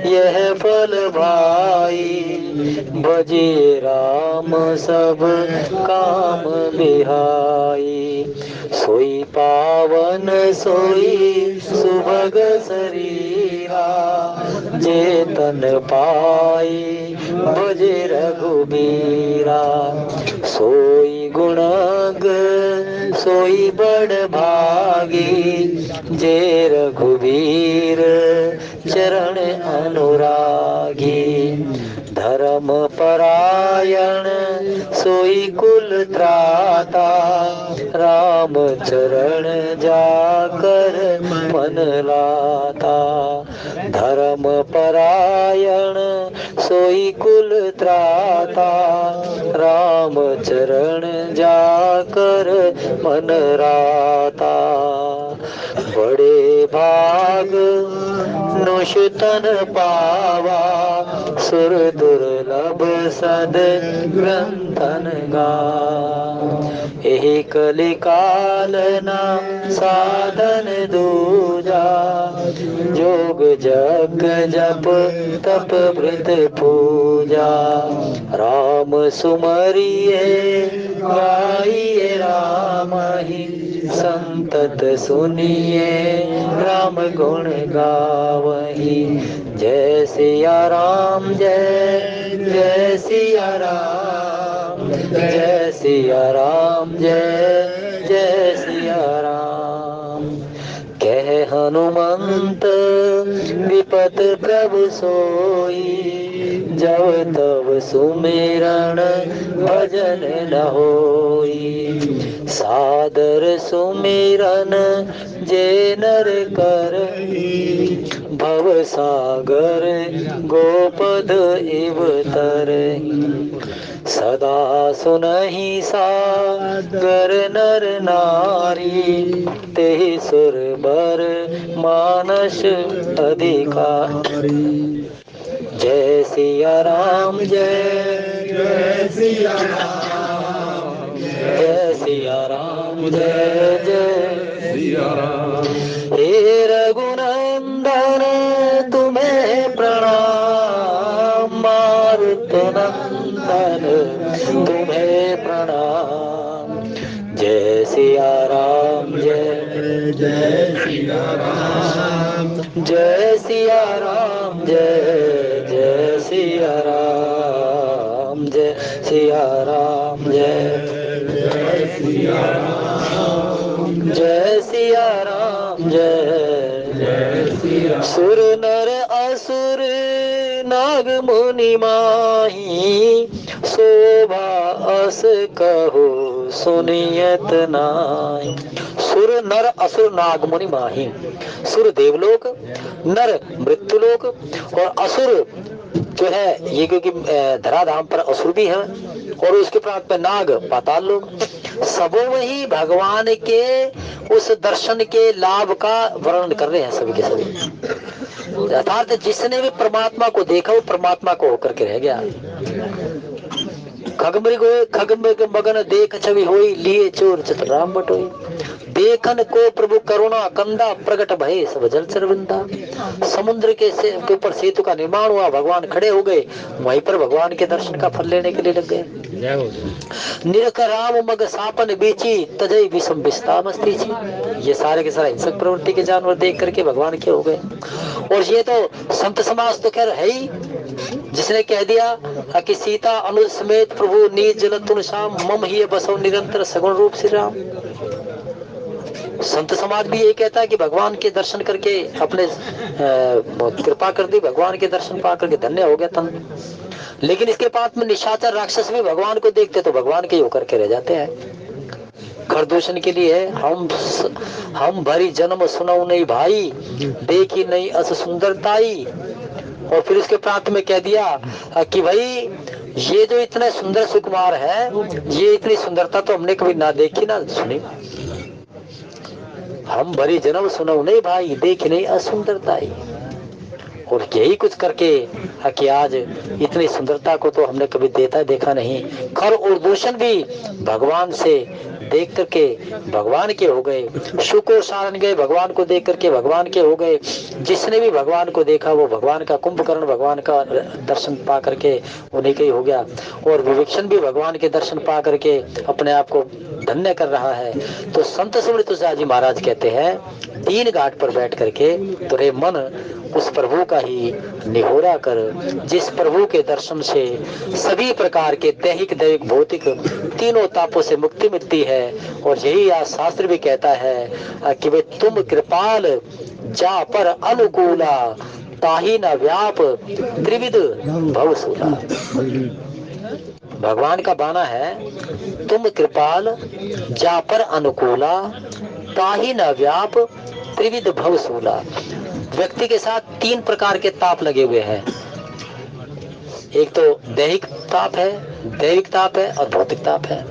यह फल भाई, भजे राम सब काम बिहाई, सोई पावन सोई सुभग शरीरा, चेतन पाई भजे रघुबीरा, सोई गुणग सोई बड़ भागी, जे रघुबीर चरण अनुरागी, धर्म परायण सोई कुल त्राता, राम चरण जाकर मन लाता, धर्म परायण सोई कुल त्राता, राम चरण जाकर मन राता, बड़े भाग नुशतन पावा, सुर दुर्लभ सद ग्रंथन गा, यही कलिकाल ना साधन दूजा, जोग जग जप तप व्रत पूजा, राम सुमरिए गाइए राम ही, संतत सुनिए राम गुण गावही, जय सिया राम जय सिया राम, जय सिया राम जय सिया राम, कह हनुमंत विपत प्रभु सोई, जब तब सुमिरन भजन न होई, सादर सुमिरन जे नर करहि, भव सागर गोपद इव तरहि, सदा सुनहि सागर नर नारी, तेहि सुर बर मानस अधिकारी, जय सिया राम जय सिया राम, जय सिया राम जय सिया राम, हे रघुनंदन तुम्हें प्रणाम, मारुति नंदन तुम्हें प्रणाम, जय सिया राम जय सिया राम, जय सिया राम जय सिया राम, जय सिया राम जय सिया राम, जय सिया राम जय सिया, सुर नर असुर नाग मुनि माही, शोभा अस कहो सुनियत नाई, सुर नर असुर नाग मुनि माही, सुर देवलोक, नर मृत्युलोक और असुर जो है ये, क्योंकि धराधाम पर असुर भी है और उसके प्रांत में नाग पाताल लोक, सबों में ही भगवान के उस दर्शन के लाभ का वर्णन कर रहे हैं सभी के सभी। अर्थात जिसने भी परमात्मा को देखा वो परमात्मा को होकर के रह गया। खगमृग मगन देख छवि होई, लिए चोर चित राम बटोई। देखन को प्रभु करुणा कंदा प्रकट भये सब जल चरविंदा। समुद्र के ऊपर सेतु का निर्माण हुआ, भगवान खड़े हो गए, वहीं पर भगवान के दर्शन का फल लेने के लिए लग गए। निरख राम मग सापन बेची तजय विषम विस्ता मस्ती छी। ये सारे के सारे हिंसक प्रवृत्ति के जानवर देख करके भगवान के हो गए। और ये तो संत समाज तो खैर है ही, जिसने कह दिया कि सीता अनुज समेत प्रभु नीच जल तुन श्याम मम ही बसो निरंतर सगुण रूप श्री राम। संत समाज भी यही कहता है कि भगवान के दर्शन करके अपने कृपा कर दी, भगवान के दर्शन पा करके धन्य हो गया तन। लेकिन इसके पास में निशाचर राक्षस भी भगवान को देखते तो भगवान के होकर के रह जाते हैं। खरदूषण के लिए हम भरी जन्म सुनऊ नहीं भाई, देखी नहीं अस सुंदरताई। और फिर उसके प्रांत में कह दिया कि भाई ये जो इतने सुंदर सुकुमार है, ये इतनी सुंदरता तो हमने कभी ना देखी ना सुनी। हम भरी जन्म सुनऊ नहीं भाई, देखी नहीं असुंदरताई। और यही कुछ करके कि आज इतनी सुंदरता को तो हमने कभी देखा नहीं। खर और दूषण भी भगवान से देख करके भगवान के हो गए, शुक और सारण गए भगवान को देख करके भगवान के हो गए। जिसने भी भगवान को देखा वो भगवान का कुंभकर्ण, भगवान का दर्शन पा करके उन्हीं के ही हो गया। और विवेक्षण भी भगवान के दर्शन पा करके अपने आप को धन्य कर रहा है। तो संत सुमृत तुलसीदास जी महाराज कहते हैं, तीन घाट पर बैठ करके तुरे मन उस प्रभु का ही निहोरा कर, जिस प्रभु के दर्शन से सभी प्रकार के दैहिक दैविक भौतिक तीनों तापों से मुक्ति मिलती है। और यही आज शास्त्र भी कहता है कि वे तुम कृपाल जा पर अनुकूला, ताही न व्याप त्रिविध भवसूला। भगवान का बाना है, तुम कृपाल जा पर अनुकूला, ताही न व्याप त्रिविध भवसूला। व्यक्ति के साथ तीन प्रकार के ताप लगे हुए हैं। एक तो दैहिक ताप है और भौतिक ताप है।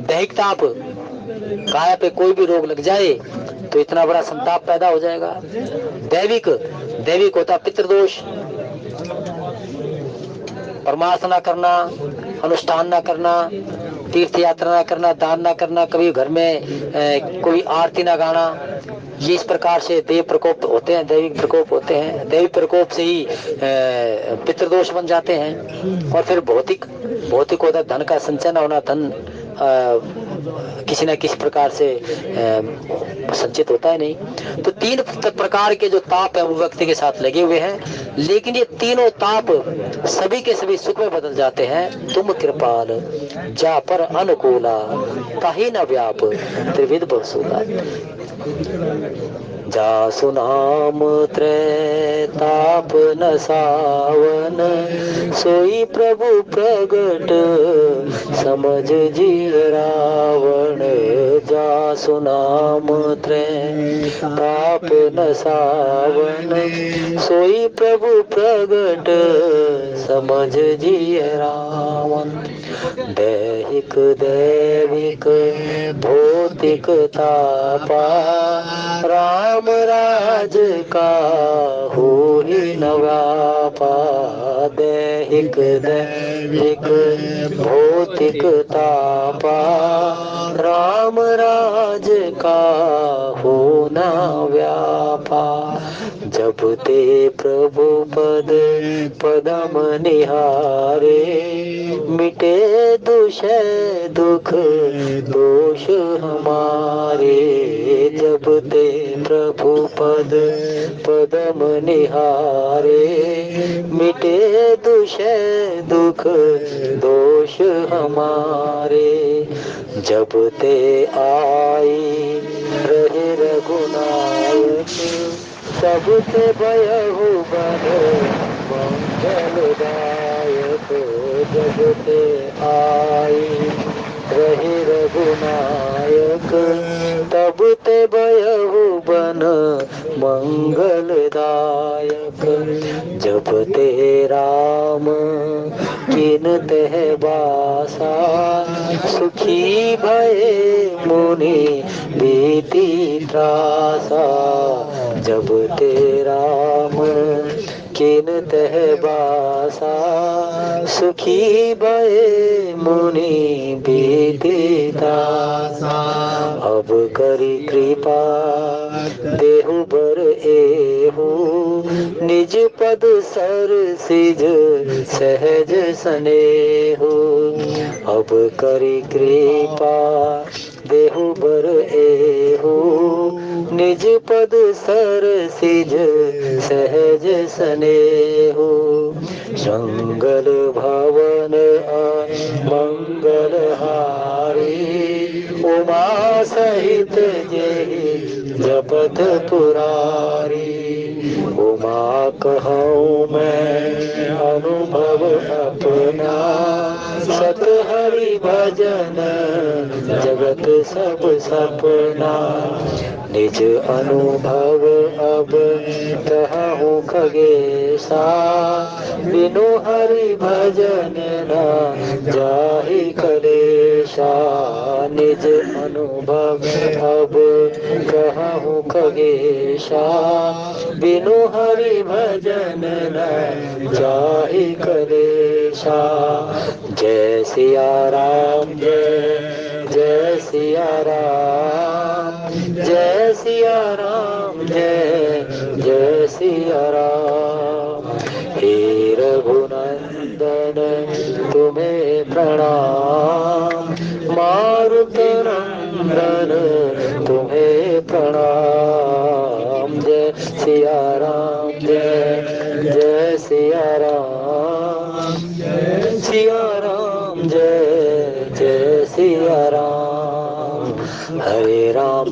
दैहिक ताप, काया पे कोई भी रोग लग जाए तो इतना बड़ा संताप पैदा हो जाएगा। दैविक होता पितृदोष, परमार्थ ना करना, अनुष्ठान ना करना, तीर्थ यात्रा ना करना, दान ना करना, कभी घर में कोई आरती ना गाना। ये इस प्रकार से देव प्रकोप होते हैं, दैविक प्रकोप होते हैं। दैविक प्रकोप से ही पितृदोष बन जाते हैं। और फिर भौतिक होता है धन का संचय न होना, धन किसी न किसी प्रकार से संचित होता है नहीं। तो तीन प्रकार के जो ताप है वो व्यक्ति के साथ लगे हुए हैं। लेकिन ये तीनों ताप सभी के सभी सुख में बदल जाते हैं। तुम कृपाल जा पर अनुकूला, ताही न व्याप त्रिविध भवसूला। जासु नाम त्रैताप न सावन, सोई प्रभु प्रगट समझ जी रावण। जासु नाम त्रैताप न सावन, सोई प्रभु प्रगट समझ जी रावण। दैहिक दैविक भौतिक तापा, राम राज का हो ही न व्यापा। दैहिक दैविक भौतिक तापा, राम राज का हो न व्यापा। जब ते प्रभु पद पदम निहारे, मिटे दुषय दुख दोष हमारे। जब ते प्रभु पद पदम निहारे, मिटे दुषय दुख दोष हमारे। जब ते आई रहे रघुनायक, तब ते भयहु बन मंगलदायक। जब ते आई रहे रघुनायक, तब ते भयहु बन मंगलदायक। जपते राम किन तह बासा, सुखी भये मुनि बीती त्रासा। जपते राम किन तह बासा, सुखी भये मुनि बीती त्रासा। अब करी कृपा देहु बर एहु, निज पद सर सिज सहज स्नेहु। अब करी कृपा देहु बर एहु, निज पद सर सिज सहज स्नेहु। मंगल भवन मंगल हारी, उमा सहित जेहि जपत पुरारी। उमा कहूँ मैं अनुभव अपना, सत हरि भजन जगत सब सपना। निज अनुभव अब कहूँ खगेसा, बिनु हरि भजन न जाहि कलेशा। निज अनुभव अब कहूँ खगेशा, बिनु हरि भजन न जाहि कलेशा। जय सिया राम जय जय सिया राम, जय सिया राम जय जय सिया राम। हे रघुनंदन तुम्हें प्रणाम, मारुत नंदन तुम्हें प्रणाम। जय सिया राम जय जय सिया राम, सिया राम जय जय सिया राम। हरे राम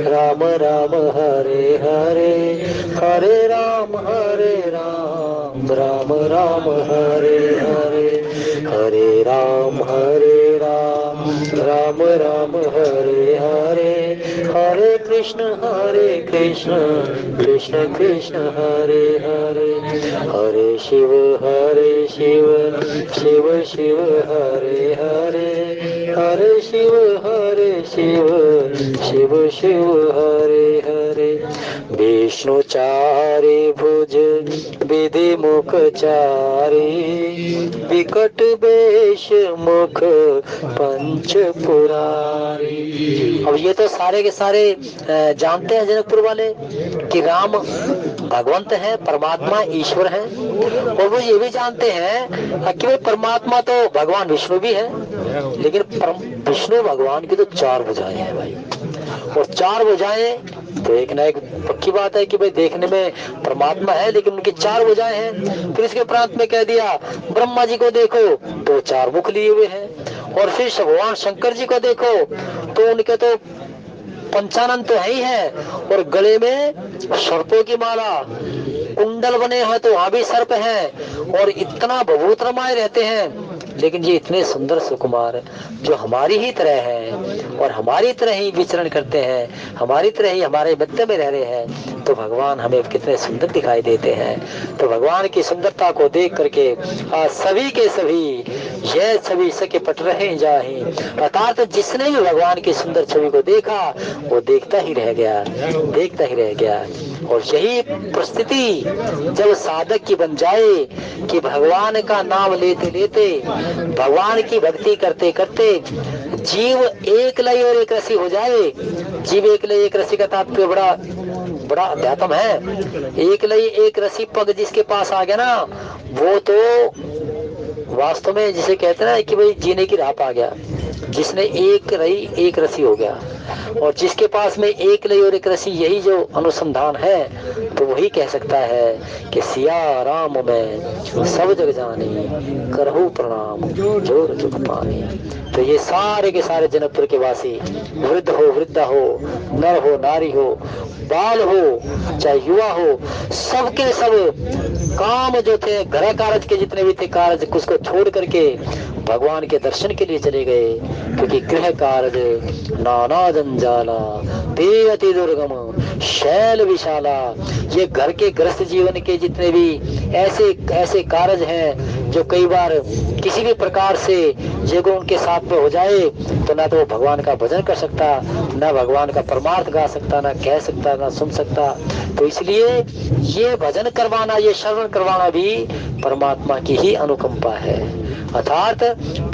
राम राम हरे हरे, हरे राम राम राम हरे हरे। हरे राम राम राम हरे हरे, हरे कृष्ण कृष्ण कृष्ण हरे हरे। हरे शिव शिव शिव हरे हरे, हरे शिव शिव शिव हरे हरे। विष्णु चारि भुज विधि मुख चारि, विकट वेश मुख पंच पुरारी। अब ये तो सारे के सारे जानते हैं जनकपुर वाले कि राम भगवंत है, परमात्मा ईश्वर है। और वो ये भी जानते हैं कि भाई परमात्मा तो भगवान विष्णु भी है, लेकिन विष्णु भगवान की तो 4 भुजाएं हैं भाई। और 4 भुजाएं तो एक ना एक पक्की बात है कि भाई देखने में परमात्मा है, लेकिन उनकी 4 भुजाएं हैं। फिर इसके प्रांत में कह दिया ब्रह्मा जी को देखो तो 4 मुख लिए हुए हैं, और फिर भगवान शंकर जी को देखो तो उनके तो पंचानन तो है ही है, और गले में सर्पों की माला, कुंडल बने हैं तो वहां भी सर्प हैं, और इतना भभूत रमाए रहते हैं। लेकिन ये इतने सुंदर सुकुमार जो हमारी ही तरह हैं और हमारी तरह ही विचरण करते हैं, हमारी तरह ही हमारे मध्य में रह रहे हैं, तो भगवान हमें कितने सुंदर दिखाई देते हैं। तो भगवान की सुंदरता को देख करके आज सभी के सभी यह छवि सके पट रहे जाहि, अर्थात जिसने भी भगवान की सुंदर छवि को देखा वो देखता ही रह गया, देखता ही रह गया। और यही परिस्थिति जब साधक की बन जाए कि भगवान का नाम लेते लेते, भगवान की भक्ति करते करते जीव एक लय और एक रसी हो जाए। जीव एक लय एक रसी का तात्पर्य बड़ा अध्यात्म है। एक लय एक रसी पग जिसके पास आ गया ना, वो तो वास्तव में जिसे कहते हैं ना कि भाई जीने की राह पा गया, जिसने एक रही एक रसी हो गया। और जिसके पास में एक लय और एक रसी यही जो अनुसंधान है, तो वही कह सकता है कि सिया राम में सब जग जानी, करहु प्रणाम जोर जुग पानी। तो ये सारे के सारे जनकपुर के वासी, वृद्ध हो वृद्धा हो, नर हो नारी हो, बाल हो चाहे युवा हो, सबके सब काम जो थे घर कार्य के जितने भी थे कार्य उसको छोड़ करके भगवान के दर्शन के लिए चले गए, क्योंकि गृह कार्य नाना जंजाला ते अति दुर्गम शैल विशाला। ये घर के गृहस्थ जीवन के जितने भी ऐसे ऐसे कार्य हैं जो कई बार किसी भी प्रकार से जो उनके साथ में हो जाए तो ना तो वो भगवान का भजन कर सकता, ना भगवान का परमार्थ गा सकता, ना कह सकता, ना सुन सकता। तो इसलिए ये भजन करवाना, ये श्रवण करवाना भी परमात्मा की ही अनुकंपा है। अर्थात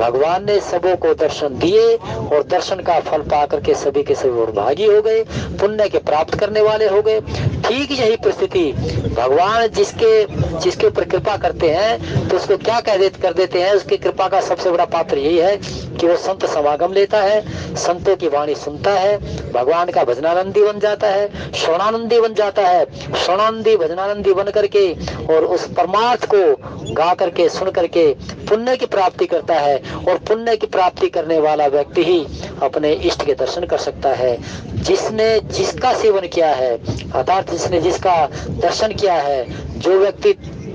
भगवान ने सबों को दर्शन दिए और दर्शन का फल पाकर के सभी के सभी भागी हो गए, पुण्य के प्राप्त करने वाले हो गए। ठीक यही परिस्थिति भगवान जिसके ऊपर कृपा करते हैं तो उसको क्या कर देते हैं। उसकी कृपा का सबसे बड़ा पात्र यही है कि वो संत समागम लेता है, संतों की वाणी सुनता है, भगवान का भजनानंदी बन जाता है, श्रवणानंदी बन जाता है, श्रवणानंदी भजनानंदी बन करके और उस परमार्थ को गा करके सुन करके पुण्य की प्राप्ति करता है। और पुण्य की प्राप्ति करने वाला व्यक्ति ही अपने इष्ट के दर्शन कर सकता है। जिसने जिसका सेवन किया है, अर्थात जिसने जिसका दर्शन किया है, जो व्यक्ति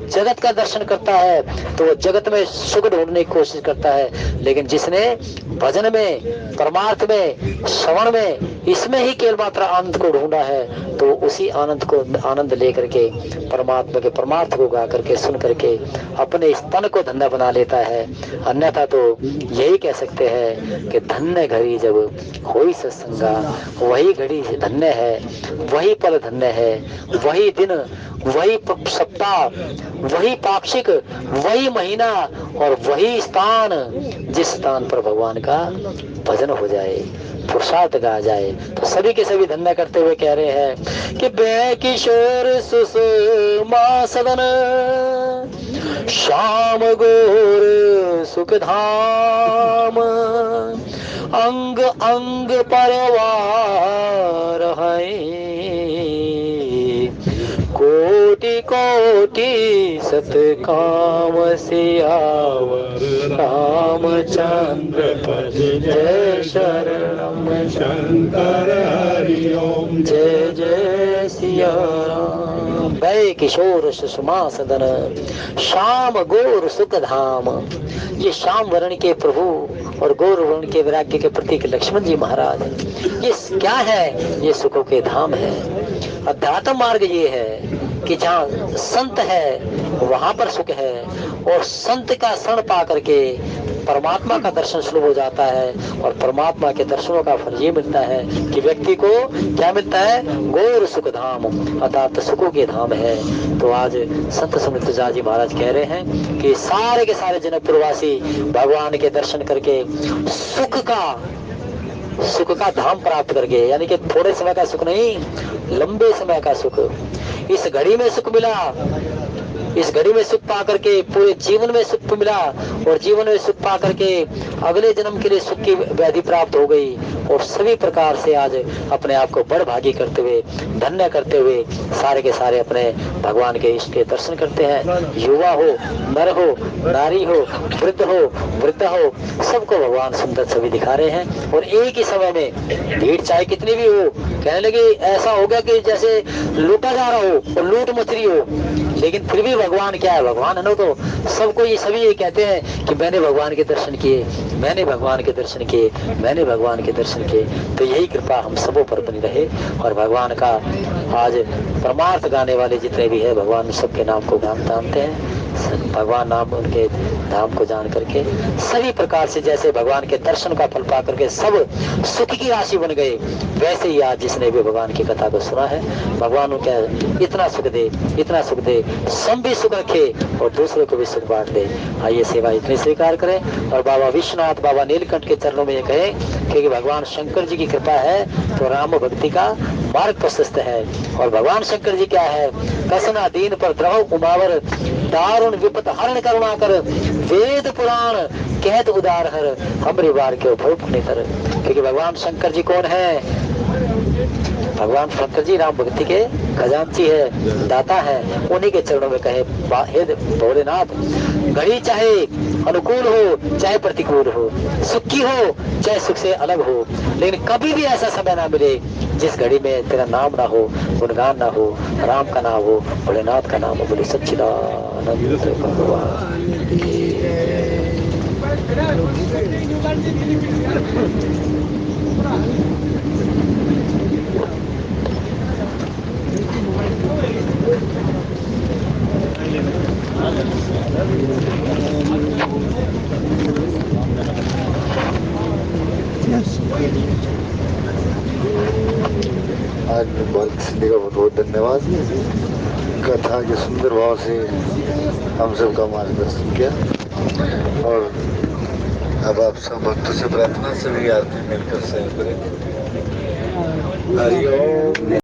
जगत का दर्शन करता है तो वो जगत में सुख ढूंढने की कोशिश करता है, लेकिन जिसने भजन में, परमार्थ में, श्रवण में, इसमें ही केवल मात्र आनंद को ढूंढा है तो उसी आनंद लेकर के परमात्मा के परमार्थ को गा करके सुन करके अपने इस तन को धन्य बना लेता है। अन्यथा तो यही कह सकते हैं कि धन्य घड़ी जब होई सत्संगा, वही घड़ी धन्य है, वही पल धन्य है, वही दिन, वही सप्ताह, वही पाक्षिक, वही महीना और वही स्थान जिस स्थान पर भगवान का भजन हो जाए, पुरुषार्थ गा जाए। तो सभी के सभी धन्य करते हुए कह रहे हैं कि बे किशोर सुषमा सदन श्याम गोर सुख धाम अंग अंग परवार है कोटि कोटि सत काम सियावर रामचंद्र भज जय शरणम शंकर हरि ओम जय जय सिया राम। भय किशोर सुषमा सदन श्याम गौर सुख धाम। ये श्याम वर्ण के प्रभु और गौर वर्ण के वैराग्य के प्रतीक लक्ष्मण जी महाराज, ये क्या है? ये सुखों के धाम है। अध्यात्म मार्ग ये है कि जहाँ संत है वहां पर सुख है, और संत का शरण पा करके परमात्मा का दर्शन शुरू हो जाता है, और परमात्मा के दर्शनों का फल ये मिलता है कि व्यक्ति को क्या मिलता है? गौर सुख धाम, अर्थात सुखों के धाम है। तो आज संत सुमित जी महाराज कह रहे हैं कि सारे के सारे जनकपुरवासी भगवान के दर्शन करके सुख का धाम प्राप्त करके, यानी कि थोड़े समय का सुख नहीं, लंबे समय का सुख। इस घड़ी में सुख मिला, इस घड़ी में सुख पा करके पूरे जीवन में सुख मिला, और जीवन में सुख पा करके अगले जन्म के लिए सुख की व्याधि प्राप्त हो गई। और सभी प्रकार से आज अपने आप को बड़ भागी करते हुए, धन्य करते हुए सारे के सारे अपने भगवान के इष्ट के दर्शन करते हैं। युवा हो, नर हो, नारी हो, वृद्ध हो, सबको भगवान सुंदर छवि दिखा रहे हैं। और एक ही समय में भीड़ चाहे कितनी भी हो, कहने लगे ऐसा हो गया कि जैसे लूटा जा रहा हो और लूट मच रही हो, लेकिन फिर भी भगवान क्या है? भगवान है ना। तो सबको ये सभी ये कहते हैं कि मैंने भगवान के दर्शन किए, मैंने भगवान के दर्शन किए, मैंने भगवान के दर्शन किए। तो यही कृपा हम सबों पर बनी रहे, और भगवान का आज परमार्थ गाने वाले जितने भी है भगवान सबके नाम को जानते हैं। भगवान नाम उनके धाम को जान करके सभी प्रकार से जैसे भगवान के दर्शन का फल पा करके सब सुख की राशि बन गए, वैसे ही आज जिसने भी भगवान की कथा को सुना है, भगवान क्या इतना सुख दे, इतना सुख दे, सब भी सुख रखे और दूसरों को भी सुख बांट दे। आइए सेवा इतनी स्वीकार करें और बाबा विश्वनाथ, बाबा नीलकंठ के चरणों में ये कहें क्योंकि भगवान शंकर जी की कृपा है तो राम भक्ति का मार्ग प्रशस्त है। और भगवान शंकर जी क्या है? कसना दीन पर द्रव उमावर, दारुण विपत हरण करुणा कर, वेद पुराण कहत उदार हर, हमरे बार के भव पुनितर। क्योंकि भगवान शंकर जी कौन है? भगवान शंकर जी राम भक्ति के खजांची है, दाता है। उन्हीं के चरणों में कहे हे भोलेनाथ, घड़ी चाहे अनुकूल हो चाहे प्रतिकूल हो, सुखी हो चाहे सुख से अलग हो, लेकिन कभी भी ऐसा समय ना मिले जिस घड़ी में तेरा नाम ना हो, गुणगान ना हो, राम का नाम हो, भोलेनाथ का नाम हो। बोले सच्चिदानंद भगवान। आज बहुत का बहुत बहुत धन्यवाद। कथा के सुंदर भाव से हम सबका मार्गदर्शन किया और अब आप सब भक्तों से प्रार्थना सभी आरती मिलकर सहयोग करें। हरि ओम।